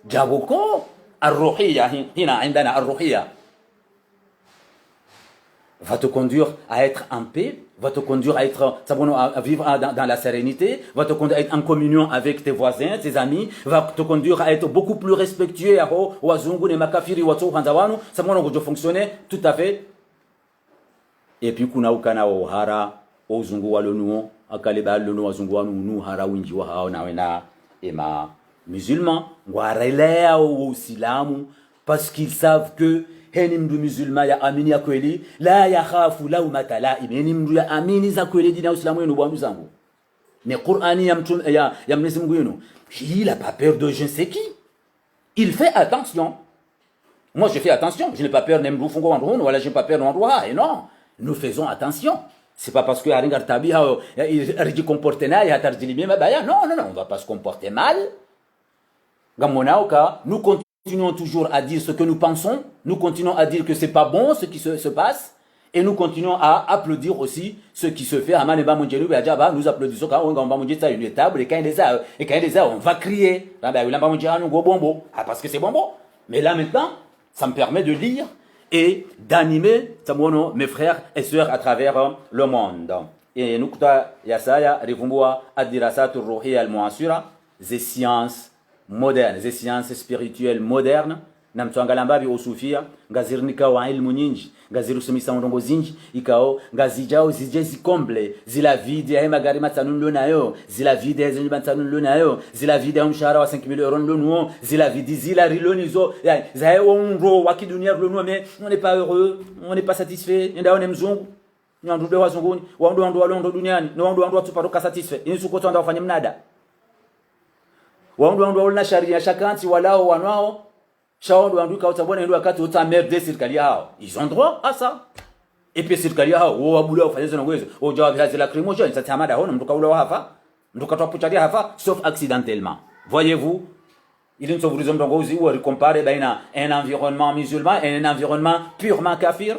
jaboko الروحيه هنا عندنا الروحيه va te conduire à être en paix, va te conduire à vivre dans la sérénité, va te conduire à être en communion avec tes voisins, tes amis, va te conduire à être beaucoup plus respectueux à wazungu ne makafiri watu hanzawanu, ça va fonctionner tout à fait. Et puis kuna ukana ohara ozungu walonuo akaleba lono wazungu wanu nu hara winji wa hao na wena ema musulmans ngwarelea au islamu parce qu'ils savent que heni mdu musulman ya amini ya kweli la yakhafu lawmata laim heni mdu ya amini za kweli dini ya Uislamu yenu bwandu zangu ni Qur'ani ya Mwenyezi Mungu yenu il a pas peur de je ne sais qui il fait attention moi je fais attention je n'ai pas peur nem fungo wandu wala je n'ai pas peur wandu et non nous faisons attention c'est pas parce que aringar tabia rigi comportena ya tarjilimi mabaya non on va pas se comporter mal gamonaoka nous continuons toujours à dire ce que nous pensons, nous continuons à dire que c'est pas bon ce qui se passe, et nous continuons à applaudir aussi ce qui se fait. Nous applaudissons quand on va une table et quand il est on va crier. Parce que c'est bon. Mais là maintenant, ça me permet de lire et d'animer mes frères et sœurs à travers le monde. Et nous, Yasaya, Rivumbua, Adirasatu Ruhi al-Muasura, des sciences modernes, des sciences spirituelles modernes, na mtwangala bi usufia ngazirnika wa ilmu nyingi ngazirusumisa ndongo zinji ikao ngazijao zije zikomble zila vide ya magari matanu nayo zila vide ya zinji matanu nayo zila vide ya mshahara wa 5000 euros nuo zila vide zila rilonizo za onro wa kidunia nuo mais on n'est pas heureux on n'est pas satisfait nda on mzungu nyandude wa zunguni wandu walondo duniani na wandu watu paroka satisfait insuko tonda wafanye mnada wandu walona sharia shakanti walao wanao shaondo anduka utabona ndio wakati utamerde serikali yao ils ont droit à ça et puis serikali yao wabula ufanyeze na uwezo ujawa viazi la lacrymogène ça tamada hono mtuka ule hafa mtuka twapucharia hafa sauf accidentellement voyez-vous il ne sauve ndongo uzi ou comparer baina un environnement musulman et un environnement purement kafir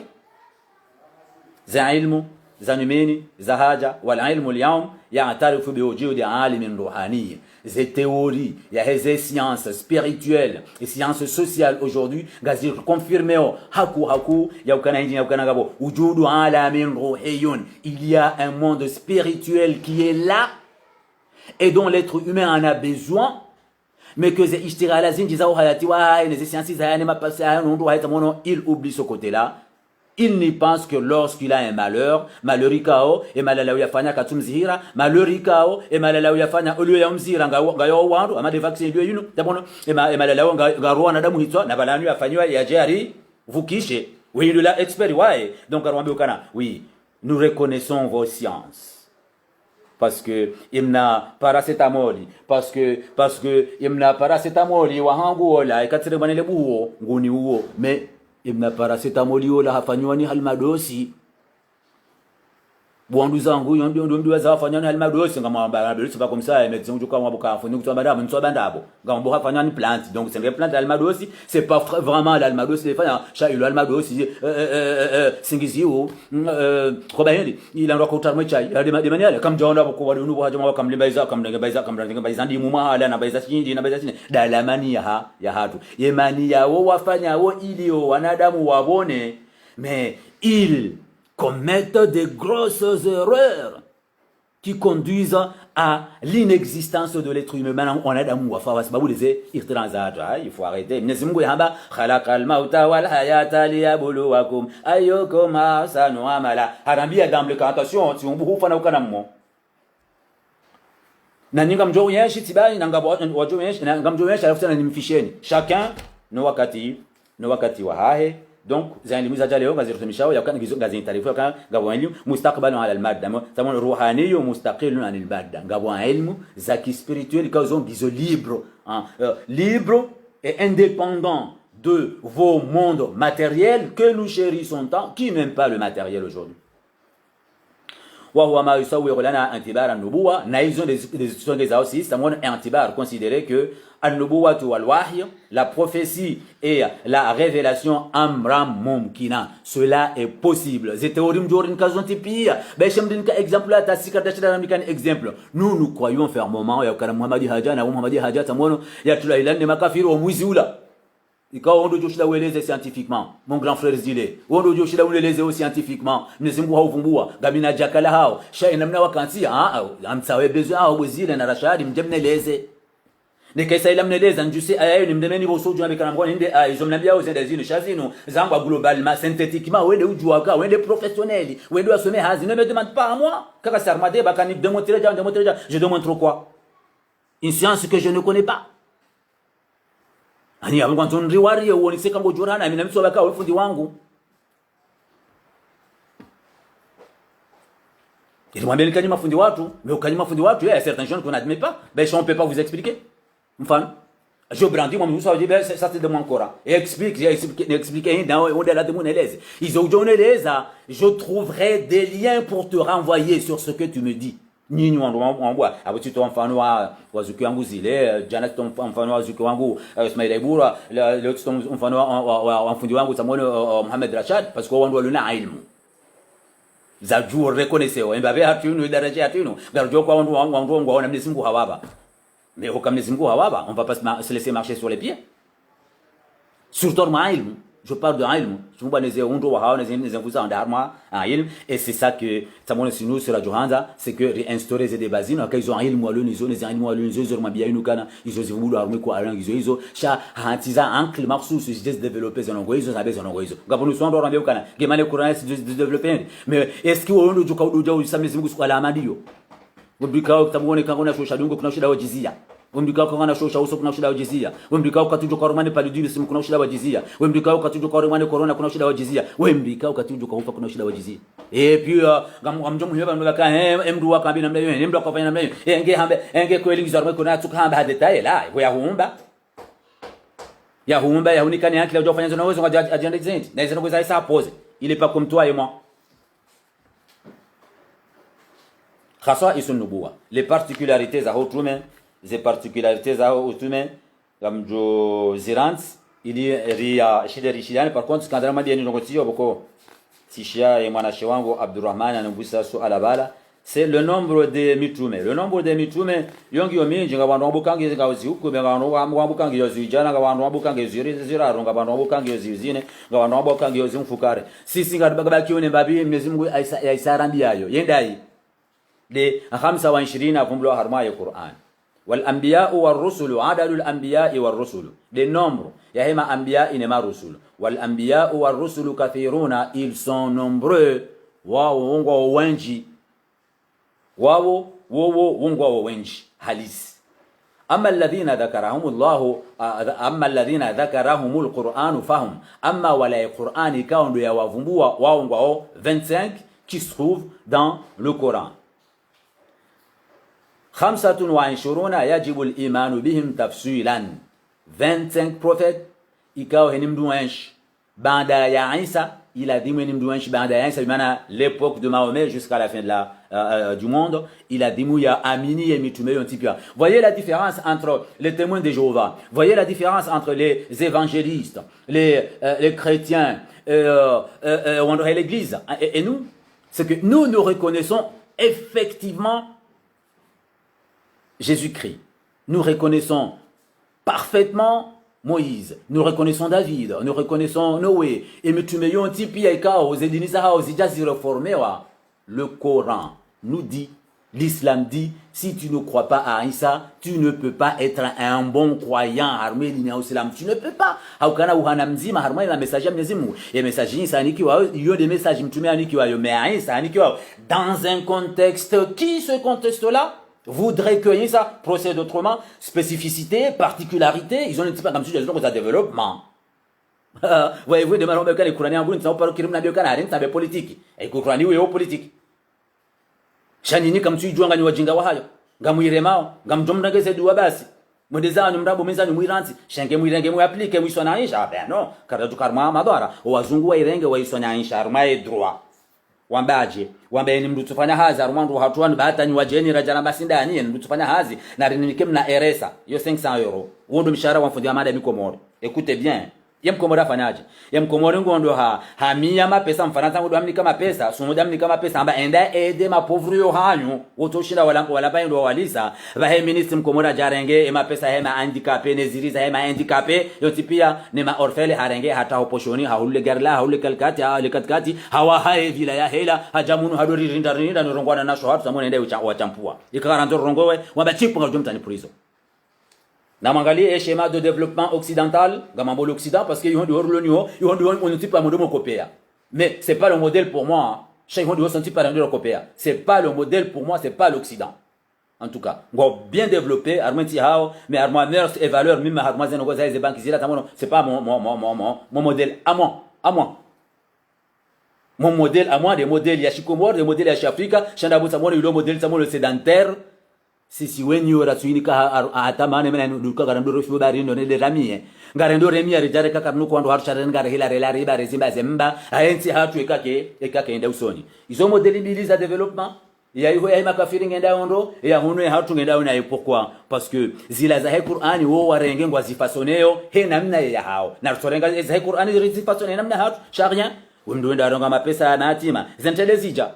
za ilmu zanumeni za haja wal ilmu al-yawm ya'tarifu bi wujudi alimin ruhani. Ces théories, il y a ces sciences spirituelles et sciences sociales aujourd'hui, gazi confirmé haku ya ukana inji ya ukana gabo wujudu alamin ruhiyun. Il y a un monde spirituel qui est là et dont l'être humain en a besoin. Mais que ces ishtirala zinji za hayati wa les sciences za ma passé à un endroit il oublie ce côté-là. Il n'y pense que lorsqu'il a un malheur, malheur et malala yafanya katumzihira, malheur et malala yafanya ulu ya mzira ngayo wandu ama de vaccine liyo yunu tabono et malala ngaruwa na damu hitwa na balanu yafanywa ya jari vukishe oui il l'a expert ouais donc arwambe ukana oui nous reconnaissons vos sciences parce que imna paracetamol parce que imna paracetamol wa hangu wala ikatire manele buo nguni uo mais imna paracetamol yola hafanywa ni halmadosi bwandu zangu ndio waza hafanywa ni halmadosi ngamwamba halmadosi ba komsa médecin ujuka mwabuka funi kutwa badabo ntwa ndabo ngambo hafanywa ni plante donc c'est une plante halmadosi c'est pas vraiment l'halmadosi fanya cha ilo halmadosi singiziu kobayeli ila kwa utarmwe chai de maniale kam jonda ko wadu nubo hajama kamlimbaiza kamlimbaiza ndi mumahala na baiza chindi na baiza chini dalamani ya hatu yemani yawo wafanya wo ilio wanadamu wabone mais ils commettent des grosses erreurs qui conduisent à l'inexistence de l'être humain. Maintenant, on a d'amour. Il faut arrêter. Khalaqal mauta wal hayata liyabluwakum ayyukum ahsanu amala. Harambia dans le attention, si on vous fait aucun amour. Naninga mjo yeshi tibani ngabo wajo yeshi ngamjo yeshi alafuta nimfisheni. Chacun no wakati wa hahe. Donc زين ميزه جاليو غازي رتمشاو يا كان غازي تعرفوا كان غابو علم مستقبل على الماده تمام روحاني ومستقل عن الماده غابو علم زكي spirituel كازون غيزو libre et indépendant de vos mondes matériels que nous chérissons tant qui n'aime pas le matériel aujourd'hui. وهو ما يصور لنا اعتبار النبوة نايزون des aussi c'est mon اعتبار considérer que النبوة والوحي la prophétie et la révélation amram mumkina cela est possible c'était orim jorin kazon tipia beshem din ka exemple la tasika dashida ramdikan exemple nous croyons fermement ya kana Muhammad haja na Muhammad haja tamono ya tulailan ne makafiri wa mwizi ula ikawa ondo joshida ueleze scientifiquement mon grand frère zile ondo joshida ueleze scientifiquement mnezimbu hauvumbua gabina jakala hao shay namna wakantia amtsawe bezo hao bozile na rashadi mjemneleze nikaisa ila mneleza njuse ayayo nimdemeni bosoju amekana mgoni inde izomnambia au zenda zino shazino zangwa globalement synthétiquement wende ujuaka wende professionnel wende asome hazi ne me demande pas à moi kaka sarmade bakani démontrer je démontre quoi une science que je ne connais pas ani abo kwanza nriwari uonise kama ujurana mimi namso baka ufundi wangu il m'a bien kanyima fundi watu mais ukanyima fundi watu il y a certains gens qu'on n'admet pas ben on peut pas vous expliquer enfin je brandis moi musa dit ben ça c'est de mon Coran et expliquer dans au-delà de mon élève ils ont donné les je trouverai des liens pour te renvoyer sur ce que tu me dis nyinyi wangu abo tu mfano wa zuki wangu zile jana mfano wa zuki wangu Ismail Ibura leo mfano wa mfundi wangu Samuel Mohamed Rashad parce que wandu waluna ilmu za juu reconnaissez mbabe hatunu daraja hatunu garjo kwa wandu wangu waona Mwenyezi Mungu hawaba mais au Mwenyezi Mungu hawaba on va pas se laisser marcher sur les pieds surtout ma ilmu je parle de ilmu tumba neze undo wa haona neze kuza ndarma ilmu et c'est ça que tamone sinu sur la johanza c'est que réinstaurer des bazines quand ils ont ilmu walo nizo neze ilmu walo nizo sur mabia inukana izo zivulu arme ko aran izo sha hantiza ankle maxus se développer zonongo izo zabe zonongo izo ngabonu sondo rambe ukana gemane Coran se développer mais est-ce que wondo joka udoja usamezi Mungu kwa amadiyo mbikao tamone kangona shosha dungo kuna shida wajizia wembikao kangana shosha uso kuna shida wajizia wembikao katujo kwa romani paludini simu kuna shida wajizia wembikao katujo kwa romani corona kuna shida wajizia wembikao katujo kwa ufa kuna shida wajizia et puis ngamjo muheba mbaka mdu wakambi namna hiyo mdu akafanya namna hiyo enge kweli ngizarwe kuna tukamba detail la ya humba ya unikani yake leo ufanya zono kwa agenda zenti na hizo ngoza isa pose il est pas comme toi et moi khasa'is an-nubuwa les particularités za hutume les particularités za hutume gamjo zirant ili ria shida rishidani par contre quand ramadi ni ngotio boko Tishia et mwanashe wangu Abdurrahman anambusa suala bala c'est le nombre de mitume. Le nombre de mitume yongi yominji nga bantu wabukangi ngazi huko nga bantu wabukangi yozijana nga bantu wabukangi ziraro nga bantu wabukangi yozizine nga bantu wabukangi yozimfukare. Sisi nga babaki one babi Mwenyezi Mungu aisarambi yayo. Yendai de 25 avumbulwa harma ya Qur'an. Wal anbiya war rusul adadul anbiya war rusul. Les nombres ya hema anbiya inema rusul. Wal anbiya war rusul kathiruna, ils sont nombreux. Wao ngo wengi. Wao wongwa wengi halisi. Amma alladhina dhakarahumul Qur'an fahum. Amma wala Qur'an ikawa ndo ya wavumbua wao ngwao 25 qui se trouvent dans le Coran. 25 yajibu al-iman bihim tafsilan. 25 prophètes ikawa henimdu wengi. Banda ya Isa il a dit l'époque de Mahomet jusqu'à la fin de du monde, il a dit ya amini et mitume yontipia. Voyez la différence entre les témoins de Jéhovah, voyez la différence entre les évangélistes, les chrétiens, l'église et nous, c'est que nous reconnaissons effectivement Jésus-Christ. Nous reconnaissons parfaitement Moïse, nous reconnaissons David, nous reconnaissons Noé, et nous tumeyon tipi aikao, zedinisa hao, zijazi reformé wa. Le Coran nous dit, l'islam dit, si tu ne crois pas à Isa, tu ne peux pas être un bon croyant, harmé l'ina islam, tu ne peux pas. Haukana uhana mzima, harmé la message mnezimu, et message Isa anikiwa, yo des messages mtume anikiwa, yo mais Isa anikiwa, dans un contexte, qui ce contexte-là voudrait que ça procède autrement, spécificité, particularité, ils ont un petit peu comme si ils ont un développement. Voyez-vous, demain, on va les Couraniens, vous ne savez pas qu'il y a un politique. Et que Couraniens, il y a politique. Chanini, comme tu joues à Wajinga Wahayo, Gamuiremao, Gamjomna Gesedou Abassi, Modeza, Numrabo Meza, Numuiranti, Shanke Muirenge, applique, Mouissanaïcha, ah ben non, car du Karma Madora, ou Azungu Irenge, ou Issonaïcha, Arma et droit. Wambaje ni mtu tufanya hazi arwandu hatuani bahata ni wajeni rajana basinda ni mtu tufanya hazi na rinimikem na eresa yo 500 euro wondo mishahara wa mfundi amada mikomoro. Écoutez bien, yemkomora fanyaje yemkomoro ngondo ha mia mapesa mfaransa ngondo amni kama pesa sumoda amni kama pesa amba enda ede ma pauvre yo hanyu wotoshinda wala bayindo walisa bahe ministre mkomora jarenge ema pesa hema handicapé neziriza hema handicapé yotipia ne ma orfele harenge hata oposhoni haule garla haule kalkati haule katkati hawa hae vila ya hela hajamunu hadori rinda norongwana nasho hatu samone ende wachampua ikaranzo rongowe wabachipu ngajumta ni prison. Na mangalie schéma de développement occidental, gamambo l'Occident, parce qu'ils ont on type à mon copia. Mais c'est pas le modèle pour moi. Chaque monde senti par un copia. C'est pas le modèle pour moi, c'est pas l'Occident. En tout cas, on bien développé, armenti hao, mais armois mœurs et valeurs, même armois zenogoza et banques zila tamono, c'est pas mon modèle à moi. Mon modèle à moi, des modèles yashikomor, des modèles yashafrika, chandabu samone le modèle samone sédentaire. Sisi wenyu rasuinika atamane mena nduka garando fibo bari ndo ne ramie ngarendo remia rijare kaka nuko ndo harshare ngare hila rela riba rezimba zemba ayensi hatu ekake enda usoni izo modeli mbili za développement ya hiyo ya makafiri ngenda ondo ya hunu hatu ngenda una pourquoi parce que zila za Qur'ani wo warenge ngwa zifasoneo he namna ya hao na sorenga za Qur'ani zifasoneo namna hatu sharia wendo ndo ronga mapesa na hatima zentelezija.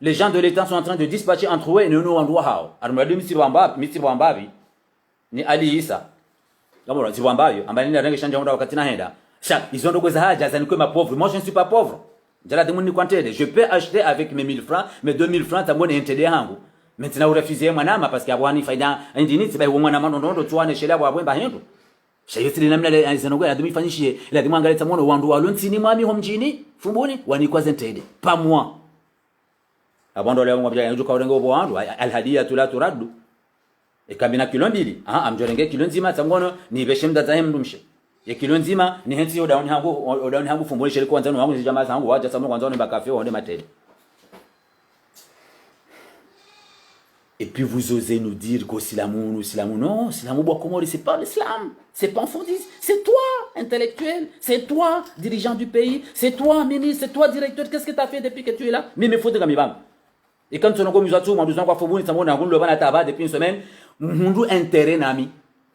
Les gens de l'État sont en train de dispatcher entre eux et nous en droit hao. Armadi misiwambabi ni Ali Isa. Kama msiwambabi ambaye ni rangi shanja onda wakati na henda. Ils ont donc haja za nikoma pauvre. Moi je ne suis pas pauvre. Jala de muni kwantede. Je peux acheter avec mes 1000 francs, mes 2000 francs tamone intede yangu. Maintenant vous refusez mwanama parce que abwani faida indini tibai mwana manondo tuane shela bwa bwemba hendo. Shayotili namna le anzanogo ya dumifanyishie la dimwangalia tamono wandu walontsini mwami ho mjini fumbuni wanikwaze intede. Pas moi. Abondo leo ngobya yanzu kaurengo bo wandu alhadiyatu la turaddu ikabina kilo mbili amjorenge kilo nzima tsangono ni beshimda zahem ndumshe ye kilo nzima ni hensi odauni hangu fumbole shele kwanza wangu jamaa zangu waja samu kwanza ni bakafe onde matele. Et puis vous osez nous dire que silamu non, silamu bokomori c'est pas l'islam, c'est pas fondis, c'est toi intellectuel, c'est toi dirigeant du pays, c'est toi ministre, c'est toi directeur, qu'est-ce que tu as fait depuis que tu es là? Mais me faut de gamibam. Et quand on a comme nous a tout, on nous a quoi fobuni samona ngulo bana taba depuis une semaine, mundu intérêt nami.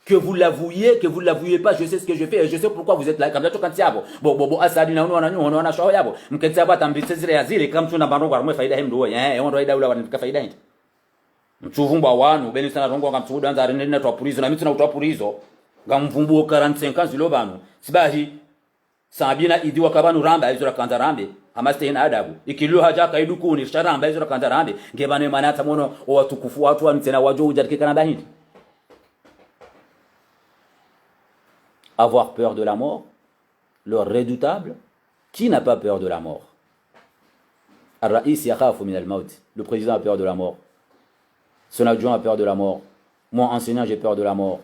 Que vous l'avouiez, que vous ne l'avouiez pas, je sais ce que je fais et je sais pourquoi vous êtes là. Comme ça, tu quand yabo. Bon, asadi na on a show yabo. Mketsa ba tambitsezire yazile comme tu na bango kwa faida hemdo on doit ida ula wanifika faida hii. Mchuvumba wanu beni sana rongo ngam tsuda nzari nene twa purizo na mituna utwa purizo. Ngamvumbu 45 ans lo banu. Sibahi sabina idi wakabanu ramba izura kanza rambe. Amaste ina adabu. Ikilu haja kaiduku ni sharamba izura kanza rambe. Ngebane manata mono watukufu watu wa mtena wajo ujarike kana bahindi. Avoir peur de la mort, le redoutable, qui n'a pas peur de la mort? Le président a peur de la mort. Son adjoint a peur de la mort. Moi, enseignant, j'ai peur de la mort.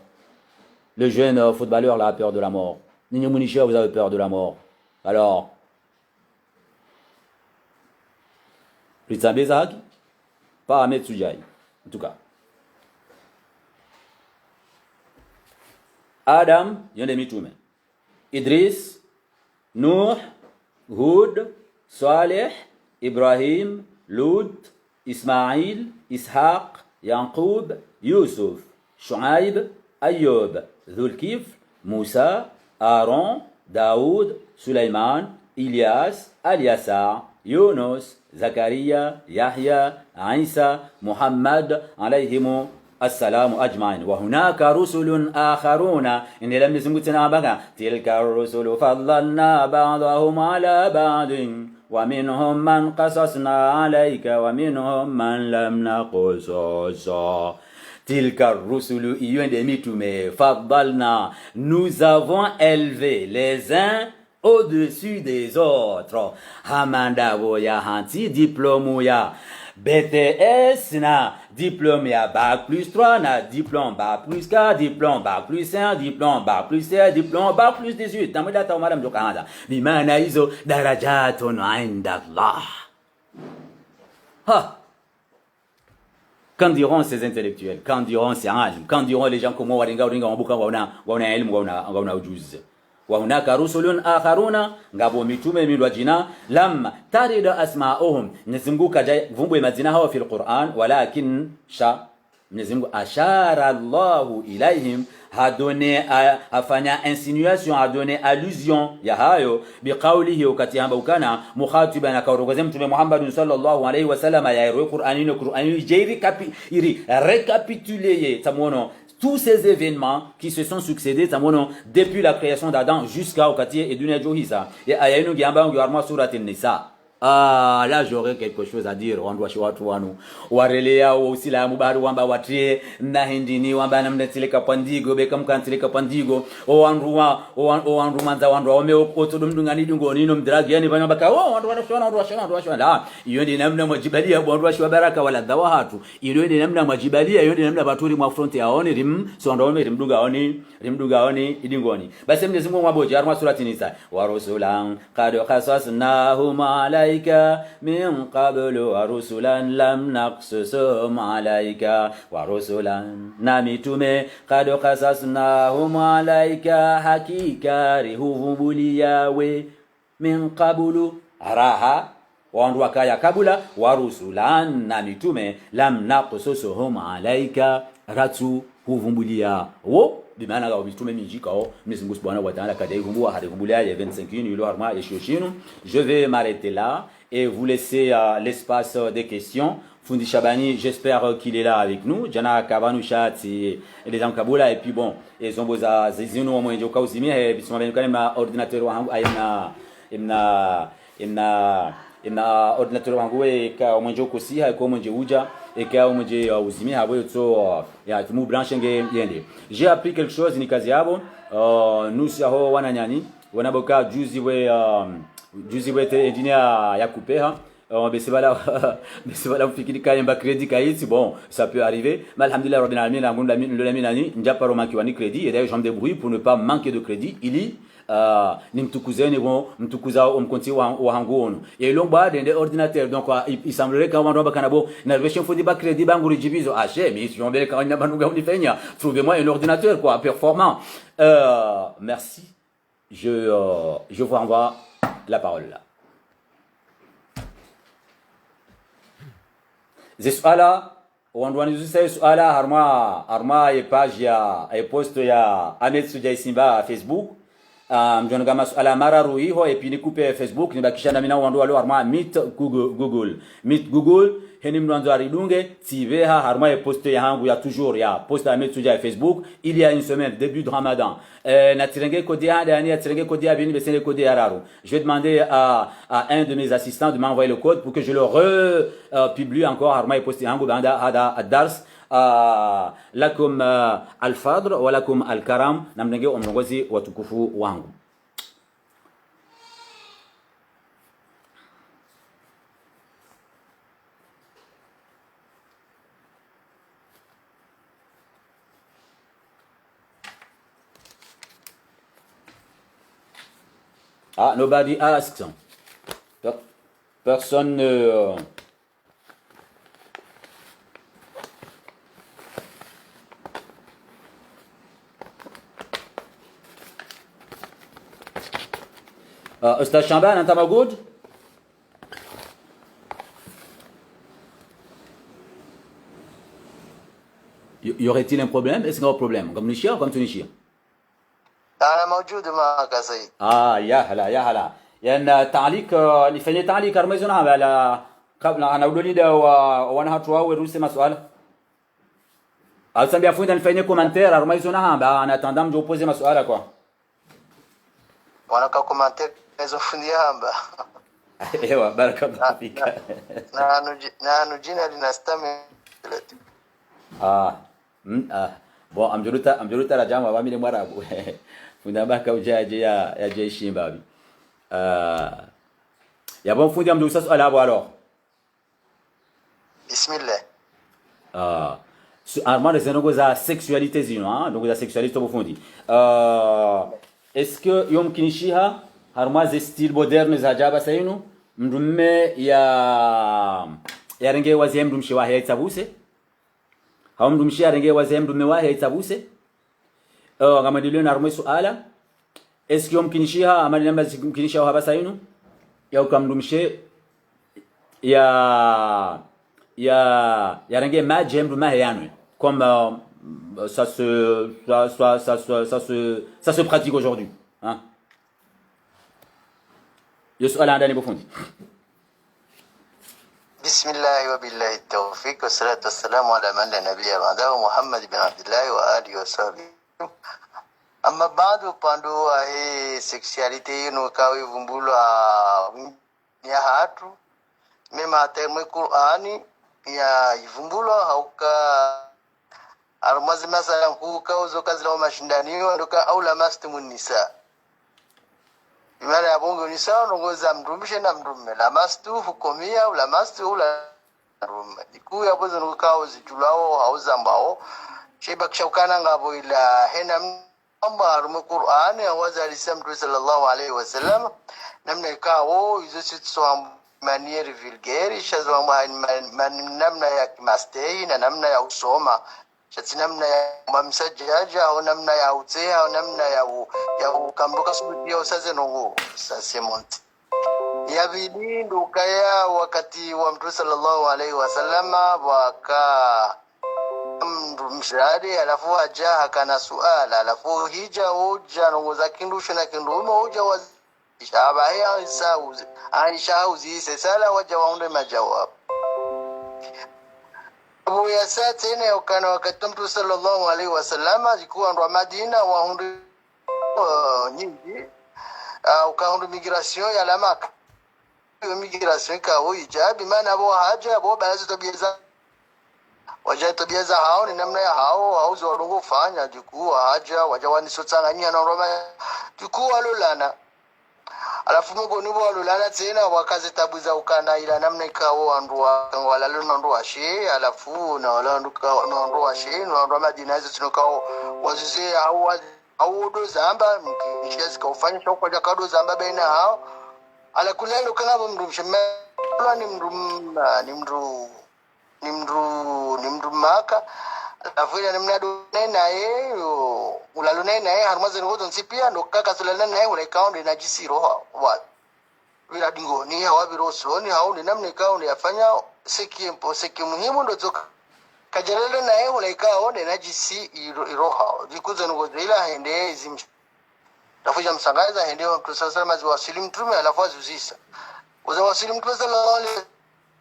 Le jeune footballeur là a peur de la mort. Nino Mounicher, vous avez peur de la mort. Alors, Ritsa Bezag, pas Ahmed Soudjaï, en tout cas. Adam, yonde mitume. Idris, Nuh, Hud, Saleh, Ibrahim, Lut, Ismaïl, Ishaq, Yanqub, Yusuf, Shuaib, Ayyub, Dhulkifl, Moussa, Aaron, Daoud, Sulaiman, Ilyas, Al-Yasa, Yunus, Zakaria, Yahya, Isa, Muhammad, alayhimu السلام أجمعين وهناك رسل آخرون إن لم يسمعنا بقى تلك الرسل فضلنا بعضهم على بعض ومنهم من قصصنا عليك ومنهم من لم نقصص تلك الرسل يندمتم فضلنا nous avons élevé les uns au-dessus des autres hamanda boya hanti diplôme ya BTS na diplôme ya bac plus 3 na diplôme bac plus 4 diplôme bac plus 5 diplôme bac plus 7 diplôme bac plus 18 tamuda ta umara mjoka handa bimana hizo darajatun inda Allah. Ha, quand diront ces intellectuels, quand diront ces alim, quand diront les gens comme waringa wabuka wana elimu wana ujuzi. وهناك رسل آخرون ngabo mitume milwa jina lam tarid asma'uhum nizunguka vumbu majina hao fi alquran walakin nizungu ashara Allah ilaihim hadone afanya insinuation adone allusion ya hayo biqaulihi wakati amba ukana mukhatiban akaorogoze mtume Muhammad sallallahu alayhi wasallam ya Qur'ani jeri récapituler tamono tous ces événements qui se sont succédés depuis la création d'Adam jusqu'à Okatie et Dunia Johisa. Et Ayanu Giamba Ngiarma Surat Nisa. Ah, là j'aurais quelque chose à dire. On doit chez watu wanu. Warelea aussi la mubaru wamba watrie na hindini wamba namnetileka pandigo bekam kantileka pandigo. O anru manza wanru ome otodumdungani dungo nino mdragi yani banya baka wanru wanashona la. Iyo ndi namna majibalia wanru washwa baraka wala dawahatu. Iyo ndi namna majibalia iyo ndi namna baturi mwa front yaoni rim so ndo rimduga oni idingoni. Basi Mwenyezi Mungu mwaboje arma surati Nisa. Wa rusulan qad qasasnahum alayhi من قبل ورسلا لم نقصصهم عليك ورسلا نمتم قد قصصناهم عليك حقيقة رهوبولياوي من قبل راها وانروا يا kabula ورسلا نمتم لم نقصصهم عليك راتو huvumbulia wo bimana ga mitume mingi kao Mwenyezi Mungu Subhanahu wa Ta'ala kadai humbua harivumbulia ya 25 yilo harma eshoshinu. Je vais m'arrêter là et vous laisser l'espace des questions. Fundi Shabani, j'espère qu'il est là avec nous. Jana Kabanu Shati et les Kabula et puis bon, ils ont boza zizino mwenje ukauzimi et puis sommes quand même ordinateur wangu imna ordinateur wangu eka mwenje ukosi haiko mwenje uja eka mwenje uzimi habo yoto ya tumu branche yende. J'ai appris quelque chose ni kazi yabo nous saho wananyani wanaboka juzi we te engineer ya kupeha besibala ufikiri kayemba credit kaiti bon ça peut arriver mais alhamdulillah rabbil alamin la ngunda nani njaparo mankiwa ni credit et d'ailleurs je me débrouille pour ne pas manquer de crédit ili nimtukuzeni bon mtukuza mkonti wa hanguonu et long ba de ordinateur donc il semblerait que on kana bo na version fodi ba crédit bangu rijibizo ache mais si on veut quand na banuga unifanya trouvez-moi un ordinateur quoi performant. Merci, je vous renvoie la parole là. Zisala wanduanizuse suala harma ye page ya ye post ya Ahmed Sujai Simba Facebook mjona kama suala mararu hiyo epi nikupe Facebook nibakisha na mina wandu walo harma meet Google heni mwanzo aridunge tiveha harma ye post ya hangu ya toujours ya post Ahmed Sujai Facebook il y a une semaine début de Ramadan na tirenge kodi hada yani tirenge kodi abini besene kodi araru. Je vais demander à un de mes assistants de m'envoyer le code pour que je le republie encore harma ye post ya hangu banda hada ad-dars lakum al-fadr wa lakum al-karam namnenge omrongozi watukufu wangu. Nobody asks. Personne ne... Ustaz Chamban, anta موجود؟ Y aurait-il un problème? Est-ce qu'il y a un problème? Comme Nishia ou comme Tunisia? أنا موجود معك يا سيد. يا هلا يا هلا. يعني تعليق اللي فني تعليق رمزنا على قبل أنا أقول لي ده وأنا هتروح ويروسي مسؤول. أصلا بيفوت أن فني كومنتير رمزنا أنا تندم جو بوزي مسؤول كوا. وأنا كومنتير إذا فني هامبا. أيوة بارك الله فيك. نحن جينا لنستمع. Bon, amjuruta la jamaa wamile mwarabu. Funda baka ujaje ya jeshi mbabi. Ya bon fundi amjuruta swala hapo alors. Bismillah. Armand c'est donc za sexualité zino, hein, donc za sexualité au fundi. Est-ce que yom kinishiha harma ze style moderne za jaba sayinu mdumme ya renge wazem dumshi wa haytabuse? Hawam dumshi arenge wazem dumme wa haytabuse? Kama dilio na armo suala est-ce que yomkinishiha amali namba yomkinishiha haba sayinu ya ukamdumshi ya renge ma jem dumme hayanwe comme ça se pratique aujourd'hui, hein. يسأل عن داني بفندي. بسم الله وبالله التوفيق والصلاة والسلام على من لا نبي بعده محمد بن عبد الله وآله وصحبه. أما بعد upando hii sexuality ino kawi vumbulwa ya hatu mema termo Qur'ani ya ivumbulwa hauka armazi masala huka uzoka zila mashindaniwa ndoka au la mastumun nisa. Imana ya bongo ni sawa nongoza mdumishe na mdume la mastu hukomia ula mastu ula mdume iku ya bozo nukao zijulao hauza mbao sheba kishaukana ngabo ila hena mamba harumu Qur'ani awaza alisa mtume sallallahu alaihi wasallam namna ikawo izo sitso manieri vulgari shazo namna ya kimastei na namna ya usoma shati namna ya mamsajaja au namna ya utea au namna ya ukambuka subudia usaze nongo sase monti ya vidindo kaya wakati wa mtume sallallahu alaihi wasallama waka mshari alafu aja kana suala alafu hija hoja nongo za kindusho na kindumo hoja wa shaba ya isauzi aisha uzi sala waja waunde majawabu Abu Yasa tena ukana wakati mtume sallallahu alaihi wasallam alikuwa ndo Madina wa hundu nyingi ukahundu migration ya lamaka migration ka huijabi maana abo haja abo baadhi tabia waja tabia za hao ni namna ya hao hauzo walongo fanya jukuu haja wajawani sotsanganya na Roma jukuu walolana alafu mungu nibo walulana tena wakaze tabu za ukana ila namna ikawo andwa walalo nondwa she alafu na walalo nondwa she nondwa Madina hizo tunokao wazize au do zamba mkishezi kaufanya shoko ja kado zamba baina hao ala kulelo kangabo mndu mshema ni mndu maka alafu ila namna do naye ulalo naye harmaze ngozo nsipia ndo kaka sulana naye ule kaunde na jisiro wa bila dingo ni hawa biroso ni hao ni namna kaunde yafanya seki muhimu ndo zoka kajalele naye ulaikao de najisi iroha dikuza ngozeila hende izim tafuja msangaza hende mtu sasa mazi wasili mtume alafu azuzisa wasili mtume sallallahu alaihi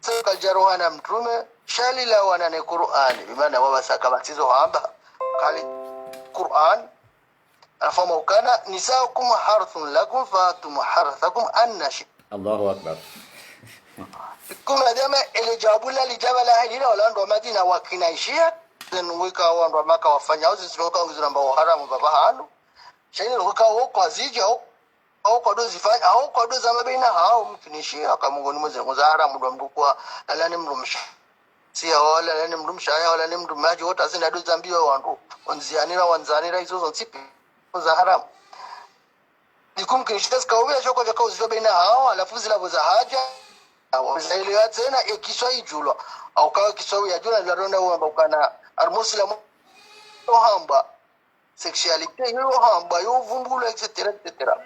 wasallam kajaroha na mtume shalila wana ne Qur'an bimaana wabasaka batizo hamba kali Qur'an afama ukana nisaukum harthun lakum fatum harthakum annashi. Allahu akbar. Kuma dama ile jawabu la lijaba la hili wala ndo Madina wakinaishia wika ndo maka wafanya uzi sinoka uzi namba haramu baba hanu shayini wika huko azija au kwa dozi fanya au kwa dozi mabaina hao mfinishia kama ngoni mwe haramu ndo mdukwa alani mrumsha sia wala alani mrumsha wala ni mndu maji wote azina dozi ambio wandu onzianira wanzanira hizo zonsipi za haramu nikumkinishia skawia shoko jaka uzi baina hao alafu zila za haja wazailiwa tena ikiswa ijulwa au kawa kiswa ya jula larona wamba ukana almuslim hamba sexuality hiyo hamba yo vumbula etc etc.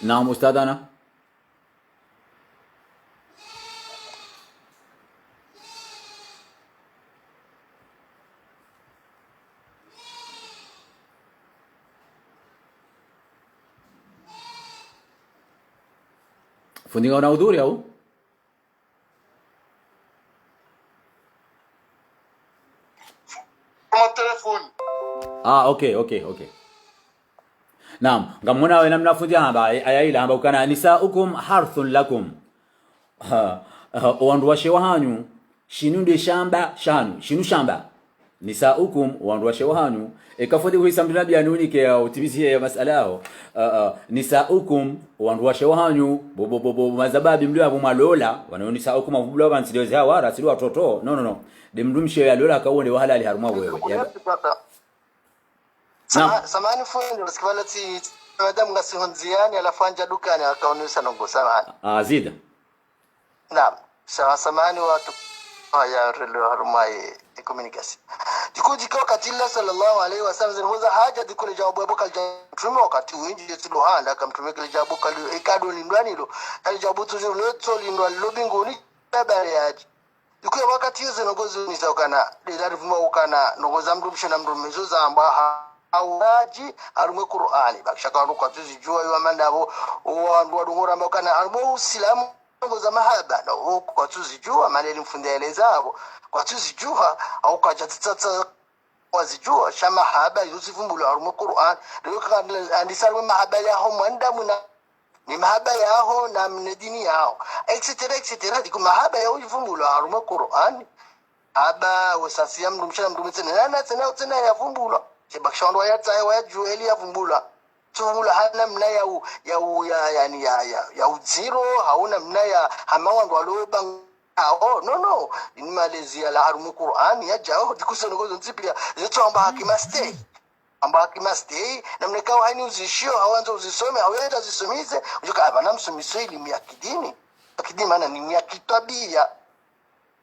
نعم أستاذنا. Fundinga una udhuri au? Kwa telefoni. Okay. Naam, ngamona we namna fundi hamba ayaila hamba ukana nisaukum harthun lakum. Wandu washe wahanyu shinunde shamba shanu shinu shamba nisaukum wandu washe wahanyu ekafodi kuisa mtunabi anunike ya utimizie ya masalao nisaukum wandu washe wahanyu bobo mazababi mlio abo malola wana nisaukum abubula bansidioze hawara sidu watoto no de mdumshe ya lola kawone wahalali harumwa wewe samani fundi usikivalati madam ngasihonziani alafanja dukani akaonusa nongo samani zida. Naam, samani watu haya relo harumai communication dikuji kwa katilla sallallahu alaihi wasallam zinhoza haja dikule jawabu yabo kaljamume wakati winji yetilo handa kamtume kile jawabu kali ekado lindwani lo kali jawabu tuzo leto lindwa lobingoni babare yaji dikuye wakati hizo nogozi ni saukana dilari vuma ukana nogoza mrumshe na mrumezo amba awaji arume Qur'ani bakishaka ruka tuzijua yo amandabo wandu wadungora ambakana harumo uislamu ngoza mahaba na kwa tuzijua maneno mfundelezabo kwa tuzijua au kwa jatata wazijua shama mahaba yusifumbula arume Qur'an ndio andisarwe mahaba yao mwandamu na ni mahaba yao na mnedini yao etc diko mahaba yao yufumbula arume Qur'an aba wasasia mdumsha mdumtena na tena yafumbula bakshando yatsa wa jueli yavumbula tubula hana mna ya uziro hauna mna ya hamawando aloba no ni Malaysia la harumu Qur'an ya jao dikusana gozo ntsipia zeto amba hakimaste na mnekao haini uzishio hawanzo uzisome hawenda zisomize ujoka abana msomiso elimu ya kidini maana ni ya kitabia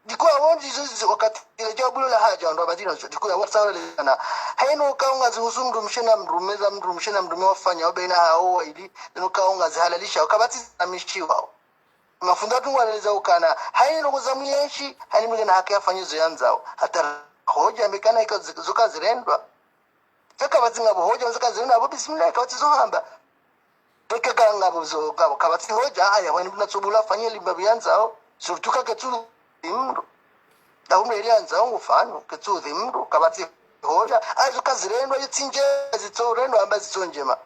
dikuwa wonji zizi wakati ile jawabu la haja ndo Madina dikuwa wasawale na haino kaunga zihusumdu mshena mrume wafanya wabaina hao ili ndio kaunga zihalalisha wakabati amishiwa mafunda tu waleza ukana haino kuzamuyeshi haini na haki afanyizo yanzao hata hoja mekana ikazuka zirendwa taka bazinga hoja zuka zirendwa abo bismillah kawati zohamba peka kanga bozo kabati hoja haya wani tunatubula fanyia limbabu yanzao surtuka ketu imru daume ilianza ngufano ketudhi mru kabati hoja azuka zirendwa yitsinje zitorendwa ambazi zonjema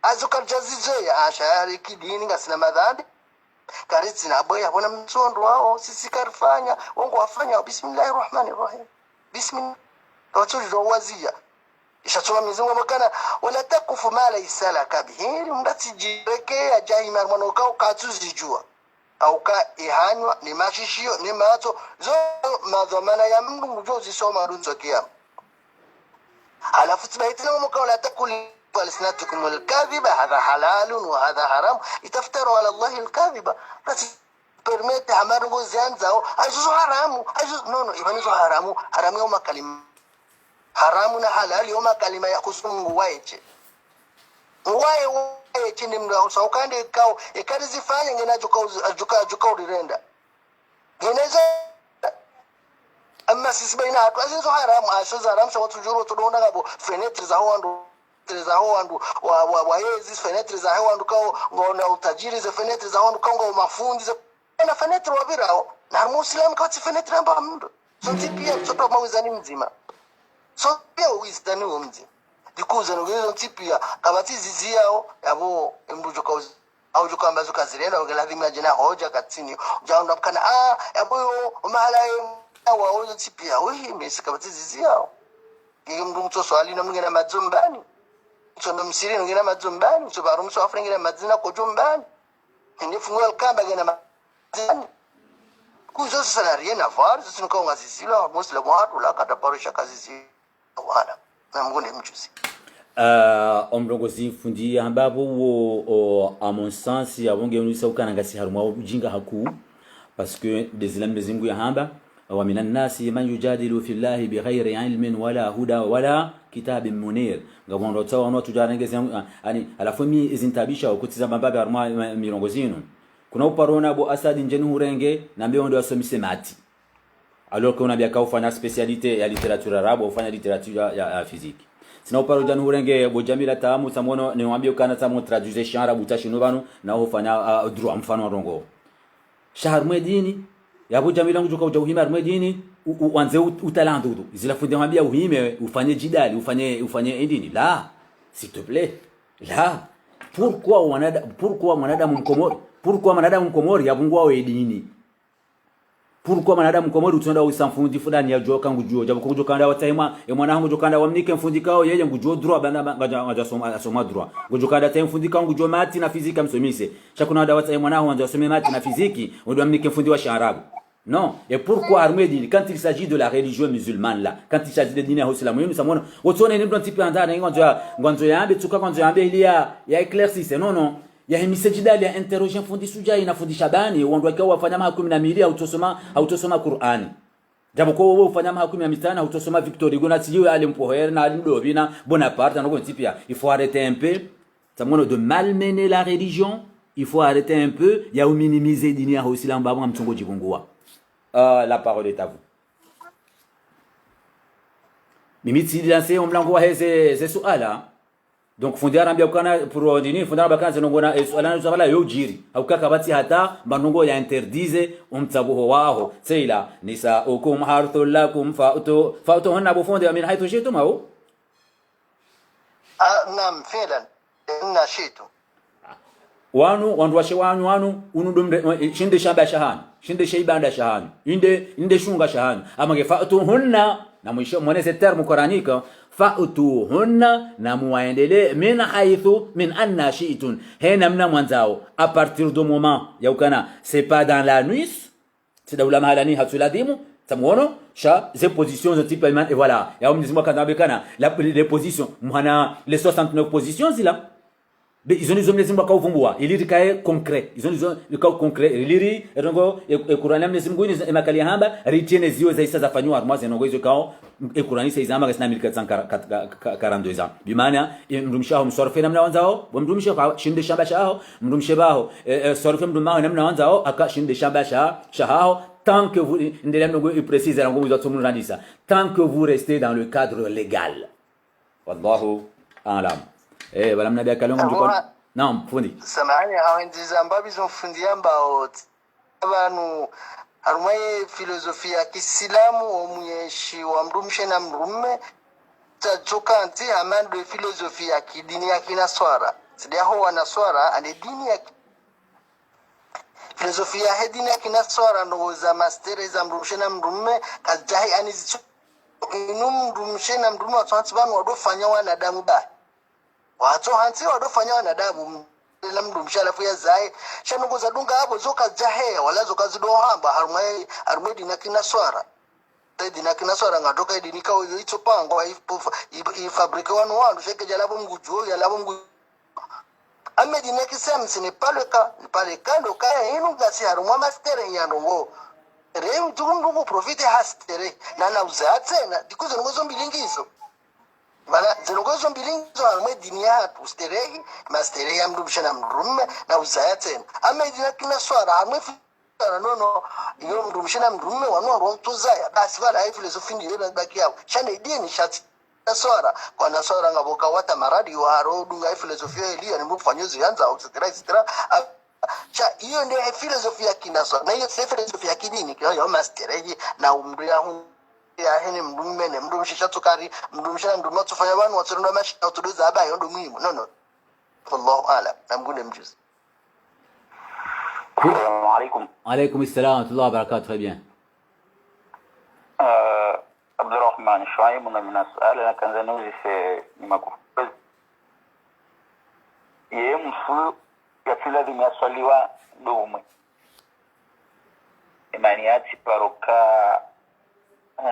azuka jazizoya ashari kidini ngasina madhambi karitsi na boya bona mtsondo wao sisi karifanya wangu wafanya bismillahirrahmanirrahim bismillah tawatsujo wazia ishachoma mizingo makana wala takufu mala isalaka bihiri mdatijireke ajahi marmanokao katuzijua au ka ihanywa ni mashishio ni mato zo madhamana ya Mungu jozi soma runzo kia alafu tibaitina mkao la takuli فلسنتكم الكاذبة هذا حلال وهذا حرام يتفتروا على الله الكاذبة بس permite hamaru zanzao ajuzo haramu ajuzo no ibanizo haramu يوم كلمة haramu na halali yoma kalima ya kusungu waeche waeche ni mndu usakande kao ekari zifanye ngena juka ulirenda ngeneza amma sisi baina hatu azizo haramu ashoza haramu sa watu juru tudonda gabo fenetri za wandu wa yezi fenetri za wandu kao ngona utajiri za fenetri za wandu kao ngo mafundi za na fenetri wabirao na muslim kwa fenetri amba mndo so tipia soto mawizani mzima so pia uizani mzima dikuza nugezo tipia kabati ziziao yabo embujo kwa au joka ambazo kazirenda ungelazima jina hoja katini jaunda kana yabo mahala wa ozo tipia wewe mesika kabati ziziao ngimndu mto swali na mngena mazumbani mto msiri ngena mazumbani mto barumso afringena madzina ko jumbani ndi fungwa kamba ngena madzina kuzo salaria na var sisi nkonga zisila muslim watu la kataparisha kazi zi wana na mngone mchuzi omrongozi fundi ambapo wo à mon sens yabonge unisa ukananga si haruma ujinga haku parce que des ilams zingu ya hamba wa minan nasi man yujadilu fillahi bighairi ilmin wala huda wala kitabin munir ngabondo tawa no tujarangeze ani alafu mi izintabisha ukutiza mababa haruma mirongozino kuna uparona bo asadi njeni hurenge na mbeo ndio asomise mati alors qu'on a bien qu'à faire une spécialité ya littérature arabe ou faire une littérature ya physique sina uparo jani hurenge bo jamila taamu samono ni mwambie kana tamu traduire chan arabe utashino bano na ufanya droit mfano rongo shahar mwedini ya bo jamila ngujuka ujuhima mwedini uanze utalandudu zila fundi mwambia uhime ufanye jidali ufanye edini la s'il te plaît la pourquoi mwanadamu mkomori yabungwa wedini pourquoi mwanadamu mkomori utonda usamfundi fulani ya joka ngujuo jabu kujuka nda watahima e mwana ngujuka nda wamnike mfundi kao yeye ngujuo droit bana ngaja soma droit ngujuka nda time mfundi kao ngujuo mati na fizika msomise chakuna nda watahima mwana wanza some mati na fiziki ndio wamnike mfundi wa sharabu non et pourquoi armedi quand il s'agit de la religion musulmane là quand il s'agit de dini ya Islam nous samona wotone ni ndo tipi andana ngonzo yambe tuka ngonzo yambe ili ya éclaircisse non ya misejidali ya interroger fundi suja inafundisha bani wandwa kwa wafanya mahakumi na mili autosoma Qur'ani japo kwa wewe ufanya mahakumi na mitana autosoma Victor Hugo na tiyo ale mpoher na alimdovi na Bonaparte na ngo tipia il faut arrêter un peu tamono de malmener la religion il faut arrêter un peu ya minimiser dini ya Islam baba mtongo jibungua la parole est à vous mimiti lancer on mlango wa heze suala donc fundi arambia ukana pour dini fundi arambia zinongona swala swala yojiri au kakabati hata manongo ya interdise umtabuho wao seila nisa ukum harthul lakum fa'tu huna bu fundi min haythu shi'tum au naam filan inna shi'tum wanu washe wanu unudum shinde shamba shahani shinde shaibanda shahani inde shunga shahani ama fa'tu hunna na mwisho mwaneze terme koranika fa'tuhunna na muwaendelee min anna shi'tun hena mna mwanzao à partir du moment ya ukana c'est pas dans la nuit c'est daula mahalani hatuladimu tamuono sha ces positions de type et voilà ya mnizimo kana bekana les positions mwana les 69 positions zila ils ont les hommes kwa uvumbua iliri kae concret ils ont le cas concret iliri erongo ekurani mnezi mnguni emakali hamba ritiene zio za isa zafanywa armoise enongo hizo kao ekurani sasa izama kasina 1442 ans bimaana mrumshaho msorfe namna wanzao bomrumshe kwa shinde shamba shao mrumshe baho sorfe mrumao namna wanzao aka shinde shamba shao tant que vous ndelem ngo précise rango mzo tumunu randisa tant que vous restez dans le cadre légal wallahu a'lam wala mnadia kalongo mjukoni naam fundi samahani hawendiza mbabi zomfundi ambao abantu harumwe filosofia ya Kiislamu omyeshi wa mrumshe na mrume tachoka anti amando filosofia ya kidini ya kinaswara sidaho wanaswara ane dini ya filosofia ya dini ya kinaswara ndo za master za mrumshe na mrume kajahi anizicho inum mrumshe na mrume watu banu wadofanya wanadamu ba watu hansi wadofanya wanadamu la mndu mshalafu ya zai shanugo za dunga hapo zoka jahe wala zoka zidohamba harumwe dina kinaswara dina kinaswara ngadoka dini kawo yicho pango i fabrique wanu sheke jalabo mgujo yalabo mgu ame dina kisem sine pale kando kaya inu gasi harumwa mastere yanongo rem tungu profite hastere na uzatse na dikuzo ngozo mbilingizo Wala zinongozo mbilinzo harumwe dini yatu sterehi masterehi ya mdumshana mrume na uzayatena ama idina kina swara harumwe nono iyo mdumshana mrume wanu rontuza basi wala hii filosofi ndio inabaki yao shana idini shati swara kwa na swara ngaboka wata maradi wa haro dunga filosofi ile ni mfanyozi yanza au etc. Cha hiyo ndio filosofi ya kina swara na hiyo filosofi ya kidini kwa hiyo masterehi na umri ya ya hene mdume ne mdumshisha tukari mdumshisha nduma tufanya banu waturunda mashi na tuduza aba yondo muhimu no wallahu alam namgune mjuzi. Assalamu alaikum. Alaykum assalam wa rahmatullahi wa barakatuh. Très bien. Abdurrahman Shuaib na mina suala na kanzanuzi se ni makufuzi ye mfu ya fila di miaswaliwa dume imani yati paroka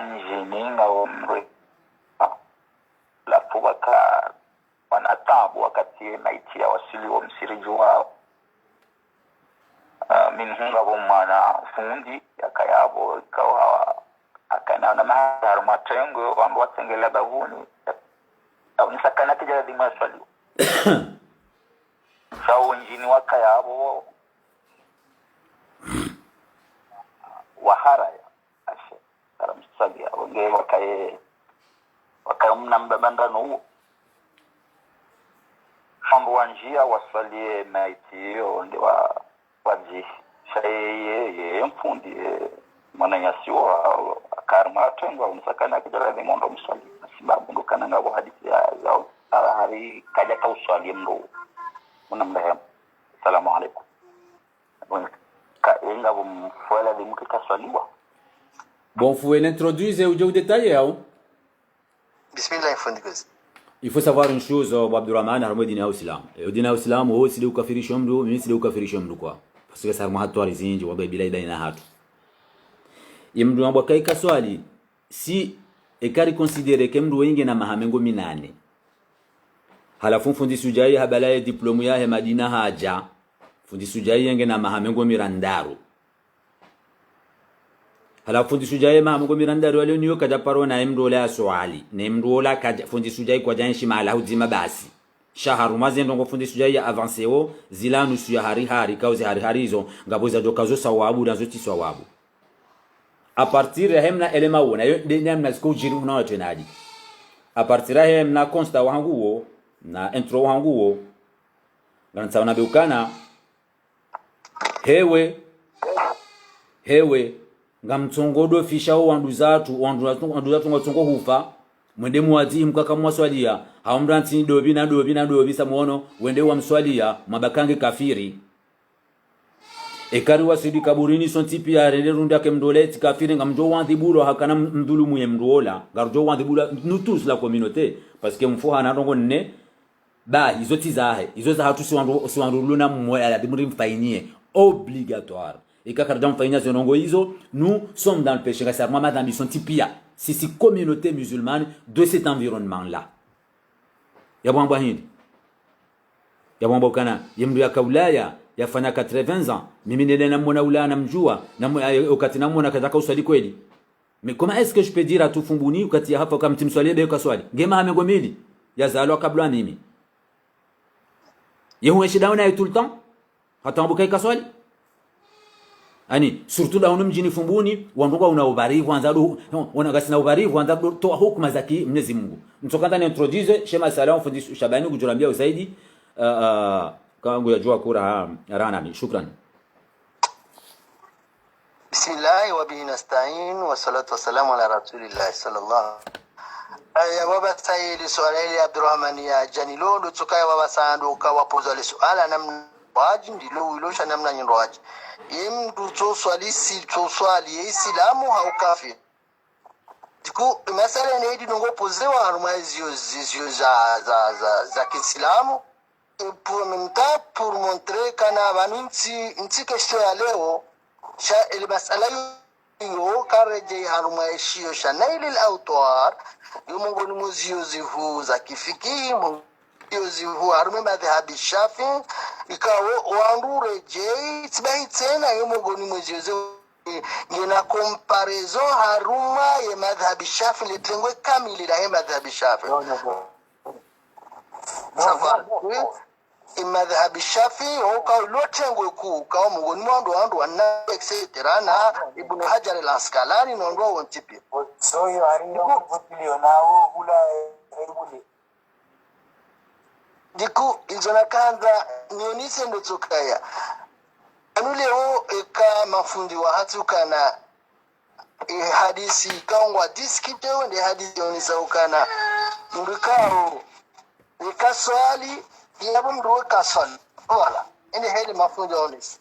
mjini na umri lafu wanatabu wakati maiti ya wasili wa msiriju wao minhunga bumana fundi yakayabo ikawa akana na mahar matengo wambo watengela bavuni au nisakana kijana di maswali shao njini wakayabo wahara ashe karamsali wonge wakayumna mbabandano mambo wanjia waswalie maiti hiyo ndio waji shaye mfundi mwana nyasiwa karma tengo unsakana kijana de mondo mswali sababu ndo kana ngabo hadithi ya hari kaja ka uswali mndo mnamlehem. Assalamu alaikum. Ka ngabo mfuela de mukika swaliwa. Bon, faut l'introduire ou je détailler hein. Bismillah fundi gozi. Il faut savoir une chose Abdurrahman harmo dini au islam. Et dini au islam ho sili ukafirisha mdu, mimi sili ukafirisha mdu kwa. Parce que ça mwa hatari zinji wa bila ina hatu. Yemdu ambwa kai kaswali si ekari considérer que mdu wengi na mahamengo minane. Halafu fundi sujai habala diplome ya Madina haja. Fundi sujai yenge na mahamengo mirandaro. Halafu fundi sujai mahamengo mirandaro wale niyo kaja paro na mdu la swali. Na mdu la kaja fundi sujai kwa janshi mala hudima basi. Shaharu mazendo ngo fundi sujai ya avanceo zilanu suya hari kauzi hari hizo ngaboza dokazo sawabu na zoti sawabu. A partir ya hemna elema wona yo nemna sko jiru na tenaji a partir ya hemna consta wanguo na intro wanguo ngana na beukana hewe ngamtsongodo fisha wandu zatu ngotsongo hufa mwende muwazi mkaka mwaswalia haumranti dobi na samuono wende wa mswalia mabakange kafiri ekari wasidi kaburini sontipi ya rende runda ke mdoleti kafiri ngamjo wandiburo hakana mdulumu ye mdola garjo wandibula nous tous la communauté parce que mfo hana rongo ne ba izoti zahe izoza hatu si wandu luna mmoya la dimuri mfainie obligatoire ikakarja mfainia zonongo hizo nous sommes dans le péché récemment dans mission tipia si communauté musulmane de cet environnement là ya bwamba hindi ya bwamba kana yemdu ya kaulaya yafanya 80 ans mimi nene namona ula namjua na wakati namona kataka uswali kweli mais comment est-ce que je peux dire à tout fumbuni wakati hapa kama timswalie be kaswali ngema hamegomili yazalwa kabla nini yehu shida una tout le temps hata mbukai kaswali ani surtout da mjini fumbuni wanduka una ubarivu anzadu una gasina ubarivu anzadu toa hukuma zaki Mwenyezi Mungu mtokanda ni introduce shema salamu fundi Shabani kujurambia usaidi kangu ya jua kura rana shukran. Bismillah wa bihi nasta'in wa salatu wa salamu ala rasulillah sallallahu ya baba sayidi swali Abdurrahman ya janilo ndo tukaya baba sandu kawapoza le swala namna waji ndilo wilosha namna nyindoaji mtu to swali si to swali islamu au kafir tiku masala ne ndi ngo pozewa harumazio zizio za Kiislamu pour montrer kana banunti nti question ya leo sha ile masala yo kareje haruma ishio sha nailil awtar yumungo ni muzio zivu za kifiki muzio zivu harume madhhabi Shafi ikawo wandu reje tibai tena yumungo ni muzio ngina comparaison haruma ye madhhabi Shafi letengwe kamili la ye madhhabi Shafi safa madhhabi Shafi hoka lotengwe ku ka mungoni mwandu wandu wana etc na Ibn Hajar al-Asqalani nondo wontipi so yo ariyo mvutiliyo nawo hula ebuli diku inzona kanza nionise ndo tsokaya anuleo eka mafundi wa hatukana hadisi kaungwa diskitewe ndi hadisi yonisa ukana ndikao eka swali yabo mruwe kaswali wala ende hedi mafundi onisi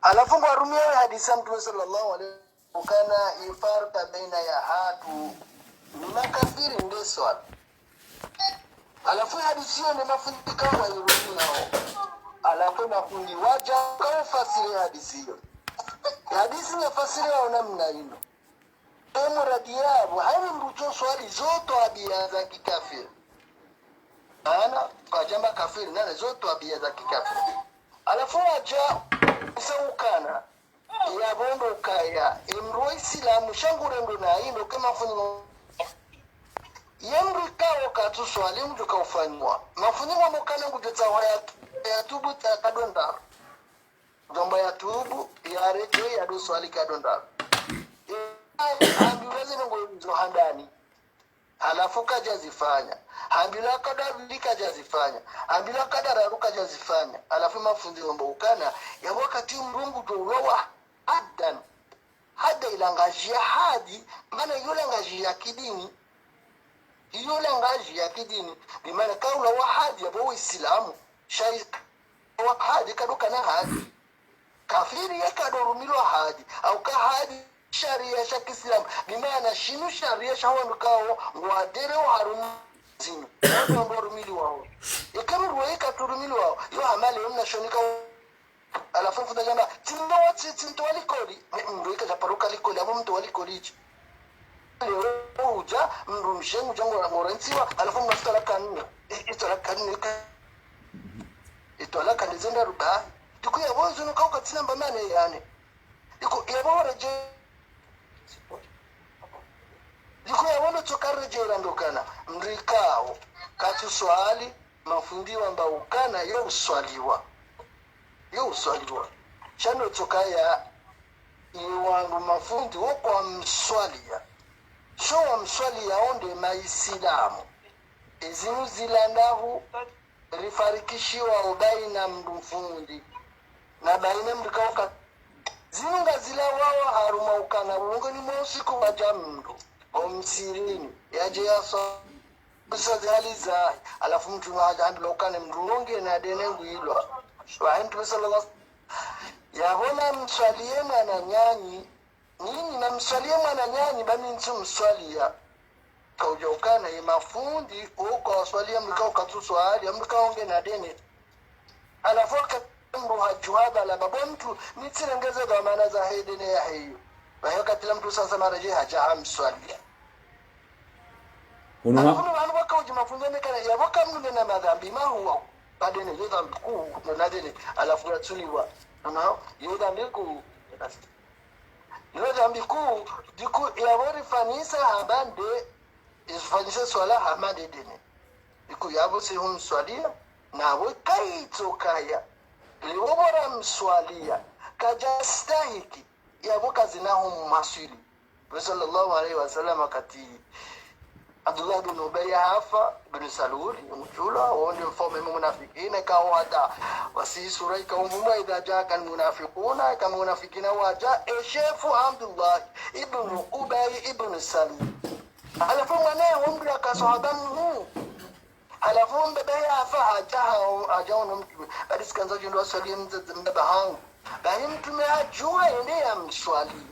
alafu kwa rumia hadisi ya Mtume sallallahu alaihi ukana ifarka baina ya hatu ni makafiri ndio swali alafu hadisi hiyo ni mafundi kama yurudi nao alafu mafundi waja kwa fasiri hadisi hiyo hadisi ni fasiri ya namna hino emu radiyabu haini mrucho swali zoto abia za kikafiri ana kwa jamba kafiri nane zoto abia za kikafiri alafu waja usaukana ya bondo ukaya imruwa isilamu shangurendo na hino kama fundi yemri kawo katu swali mjuka ufanywa mafuni mwa mokana ngujeta ya tubu ta kadonda jomba ya tubu ya rejo ya do swali kadonda ambiwezi ngo handani halafu kaja zifanya ambila kada vilika jazifanya ambila kada raruka jazifanya alafu mafundi ngomba ukana ya wakati mrungu dowa adan hada ilangajia hadi maana yule ngajia kidini yule ngaji ya kidini ni maana kaula wahadi ya Uislamu shay wahadi kaduka na hadi kafiri yakadorumilwa hadi au kahadi sharia ya Kiislamu ni maana shinu sharia shawandu kao ngwadere harum zinu ndio dorumili wao ikamu ruweka turumili wao yo hamali umna shonika alafu fuda jana tindo wati tinto walikoli mruika japaruka likoli abo mtu walikolichi uja mrumshengu jango la morensiwa alafu mnafutala kanuni itola kanizenda ruba diku ya bozo no kauka tinamba mane yani diku ya boreje diku ya wono tokareje randokana mrikao katu swali mafundiwa mbaukana yo uswaliwa chano tokaya iwangu mafundi woko mswalia showa mswali yaonde maisilamu ezinu zilandahu rifarikishiwa ubaina mfundi na baina mdikauka zinunga zila wawa haruma ukana ungo ni mosiku waja mdu omsirini yaje yaso bisa zihaliza alafu mtu waja ambila ukane mdunonge na denengu ilwa wa mtu sallallahu yabona mswalie mwana nyanyi nini na mswalie mwana nyanyi bami ntu mswalia kaujokana imafundi uko waswalia mkao katuswali mkaonge na deni alafu mbo hajuhaba la babo mtu nitsirengeze kwa maana za hedene ya hiyo wayoka kila mtu sasa maraje haja mswalia unwa anu wakauji mafunzo nekana yaboka mnune na madhambi ma huwa badene yoda mkuu na deni alafu yatuliwa no yoda mkuu yoda mkuu diku yabori fanisa habande isfanisa swala hamade deni diku yabo sehum swalia na we kaito kaya liwobora mswalia kajastahiki yabo kazinahu maswili sallallahu alaihi wasallam akati Abdullah bin Ubay hafa bin Salul mjula wonde mfome munafikina kao hata wasi sura ikaumuma idha jaka almunafiquna kama munafikina waja shefu Abdullah ibn Ubay ibn Salul alafu mwanae umri akasahabamu alafu mbebe hafa hajaona mtu bali sikanza jindo swali mbahangu bali mtume ajua ende ya mswali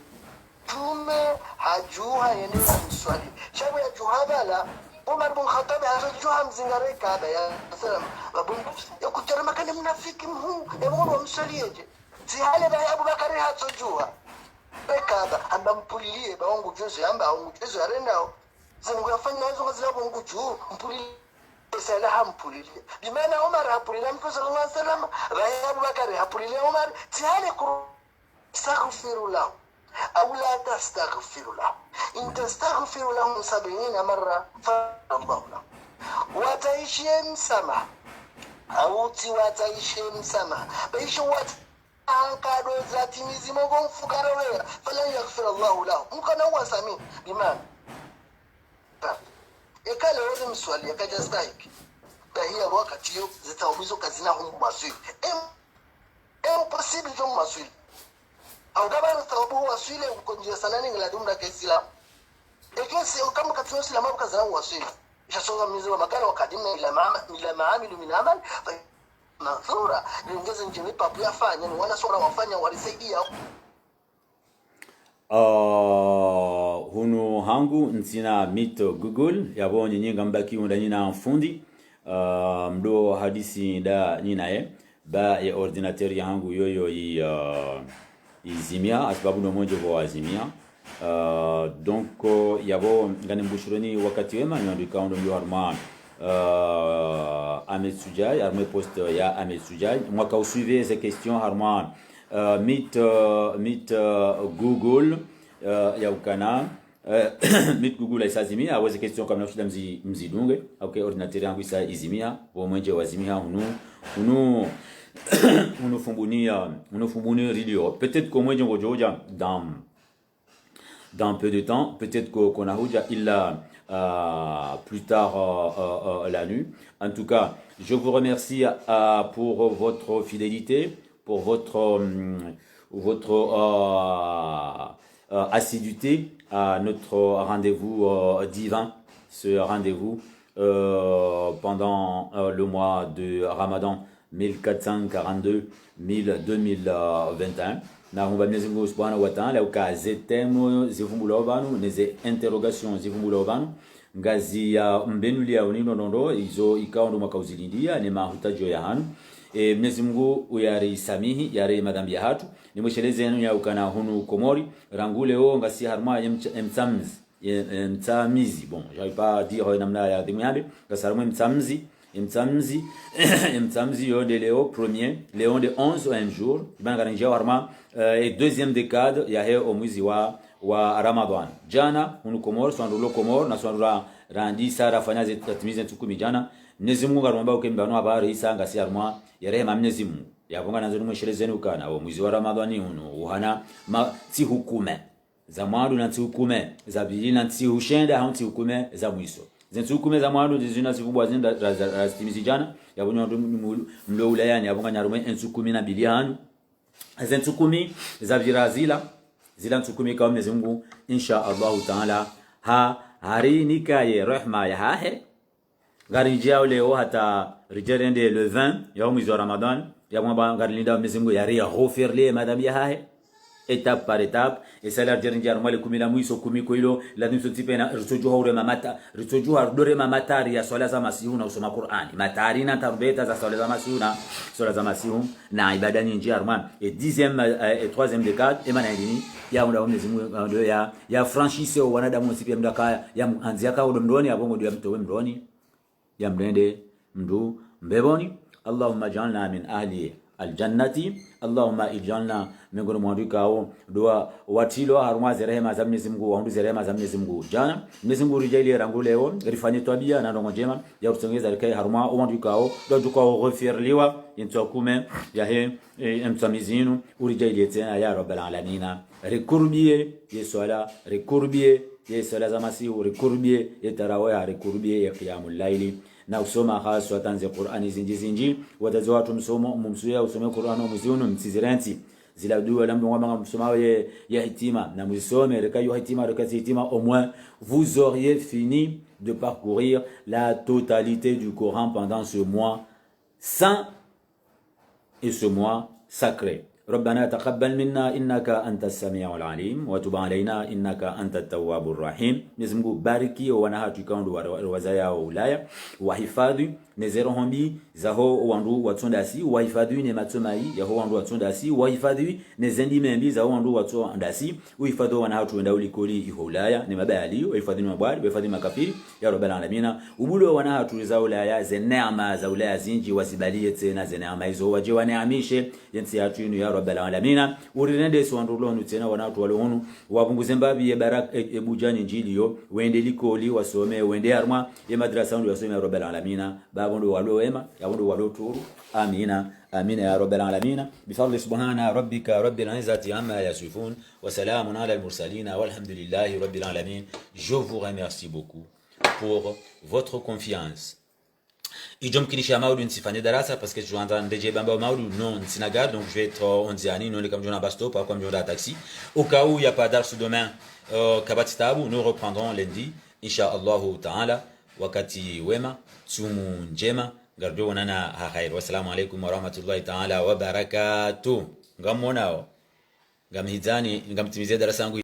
tume hajua ende ya mswali shabu ya juhabala Umar bin Khattab hajua mzingare kaaba ya salam babu yakutarama kana mnafiki mhu ya mbona msalieje si hali ba Abu Bakari hatojua bekaba amba mpulilie baongo jozo amba au mtezo arendao zingu yafanya hizo ngazila bongo juu mpulilie sala hampulilie bimaana Umar hapulilia mtu sallallahu alaihi wasallam ba Abu Bakari hapulilia Umar si hali kuru astaghfirullah أو لا تستغفر له إن تستغفر لهم 70 مرة فالله له wataishi msamaha auti wataishi msamaha baisho ankado za timizi mogo mfukarawera falan yaghfir Allah lahu mkana wasami bimana ekale wote mswali akaja stahiki tahia wakati yo zitaubizo kazina humu maswili impossible jo maswili au gaba na tawabu waswili ukonjia sanani ngladumda kesila ekesi kama katino silama kazana waswili shasonga mizi wa makala wakadimna ila maamilu min amal manthura niongeze njemi papu yafanya ni wana sura wafanya walisaidia hunu hangu ntina mito Google yabo nyinga mbaki unda nyina mfundi mdo hadisi da nyina ba ya ordinateur yangu yoyo izimia asbabu no mojo wa azimia donc yabo ngani mbushuroni wakati wema nyandika ndo ndio harma Ahmed Soudjaye harma post ya Ahmed Soudjaye mwaka usuivre ces questions harma mit Google ya ukana mit Google isazimia aweze question kama nafida mzidunge okay ordinateur yangu isa izimia bo mwenje wazimia unu unofumbuni radio peut-être que mwenje ngojoja dans peu de temps, peut-être qu'on a déjà plus tard la nuit. En tout cas, je vous remercie pour votre fidélité, pour votre assiduité à notre rendez-vous divin, ce rendez-vous pendant le mois de Ramadan 1442-2021. Na humba Mwenyezi Mungu Subhanahu wa Ta'ala ukazetemo zivumbulo banu neze interrogation zivumbulo banu ngazi ya mbenulia unino nondo izo ikaondo makauzilindia ni mahutajo ya hanu Mwenyezi Mungu uyari samihi yare madhambi ya hatu ni mwesheleze yanu ya ukana hunu Komori rangule o ngasi harma mtamizi bon j'arrive pas à dire namna ya dimyabe ngasi harma mtsamzi yo de Léo premier Léon de 11 un jour banga nja harma et deuxième décade ya he o mwezi wa Ramadan jana hunu Komor swandulo Komor na swandura randi sara fanya zetimize tukumi jana Mwenyezi Mungu aromba ukembano habari isa ngasi harma ya rehema Mwenyezi Mungu yabonga nazo mweshelezeni ukana o mwezi wa Ramadhani hunu uhana si hukume za mwandu na hukume za bili na hushenda hanti hukume za mwiso zentu hukume za mwandu zizina zivubwa zinda razitimizi jana yabonga mlo ulayani yabonga nyarume ensukumi na biliano zentu kumi za virazila zila ntukumi kwa Mwenyezi Mungu insha Allah Taala hari nikaye rehma ya hahe garijia leo hata rijerende le 20 ya mwezi wa Ramadan ya mwamba garilinda Mwenyezi Mungu yari ghofirli madami ya hahe étape par étape et ça la dernière mois le kumina mwiso kumiko hilo lazima tutipena rutojuha ure mamata rutojuha dore mamatari ya swala za masihu na usoma Qur'ani matari na tarbeta za swala za masihu na swala za masihu na ibada nyingi arman et 10e et 3e décade et manadini ya unda Mwenyezi Mungu ya franchise wanadamu sipia mdaka ya anzia ka udomdoni abongo ndio mtowe mdoni ya mrende mdu mbeboni Allahumma ij'alna min ahli aljannati Allahumma ij'alna miongoni mwa watu hao dua watilo haruma rehema za Mwenyezi Mungu waunduze rehema za Mwenyezi Mungu jana Mwenyezi Mungu rijali rangu leo rifanye tabia na ndongo njema ya kusongeza rikai haruma watu hao dua tukao ghafirliwa intukume ya he mtamizinu urijali tena ya rabbal alamin rikurbie yeswala rikurbie yeswala za masihu rikurbie yatarawih rikurbie ya qiyamul layli na usoma haswa tanze Qur'ani zinji watazi watu msomo mumsuya usome Qur'ani mziunu mtizirenti zila dua lambo ngoma msoma ya hitima na msome rekayo hitima rekati hitima au moins vous auriez fini de parcourir la totalité du Coran pendant ce mois saint et ce mois sacré. ربنا تقبل منا إنك أنت السميع العليم وتب علينا إنك أنت التواب الرحيم. نزمو باركي ونهاتي كاندو وزايا ولايا وحفاظي نزيرهم بي زهو واندو واتونداسي وحفاظي نماتوماي يهو واندو واتونداسي وحفاظي نزندي منبي زهو واندو واتونداسي وحفاظي ونهاتو ونداولي كولي يهولايا نمبالي وحفاظي مبالي وحفاظي مكافيري يا رب العالمين وبولو ونهاتو زاولايا زنعما زاولايا زنجي وزبالية تينا زنعما يزو وجي ونعميشي ينسياتو يا rabbal alamin urinende swandulonu tena wanatu walonu wapunguze mbabi ye baraka ebujani njiliyo wende likoli wasome wende arma ye madrasa ndu wasome rabbal alamin babondo walo wema yabondo walo turu amina آمين يا رب العالمين بفضل سبحان ربك رب العزة عما يصفون وسلام على المرسلين والحمد لله رب العالمين. Je vous remercie beaucoup pour votre confiance. Ijom kinisha maudu nsifanye darasa parce que je suis en train de dire bamba maudu non sinagar donc je vais être onziani non comme jona basto pas comme jona taxi au cas où il y a pas d'arse demain kabatitabu nous reprendrons lundi inshallah taala wakati wema sumu njema gardo wanana ha khair wassalamu alaikum warahmatullahi taala wabarakatuh ngamonao ngamhizani ngamtimizie darasa yangu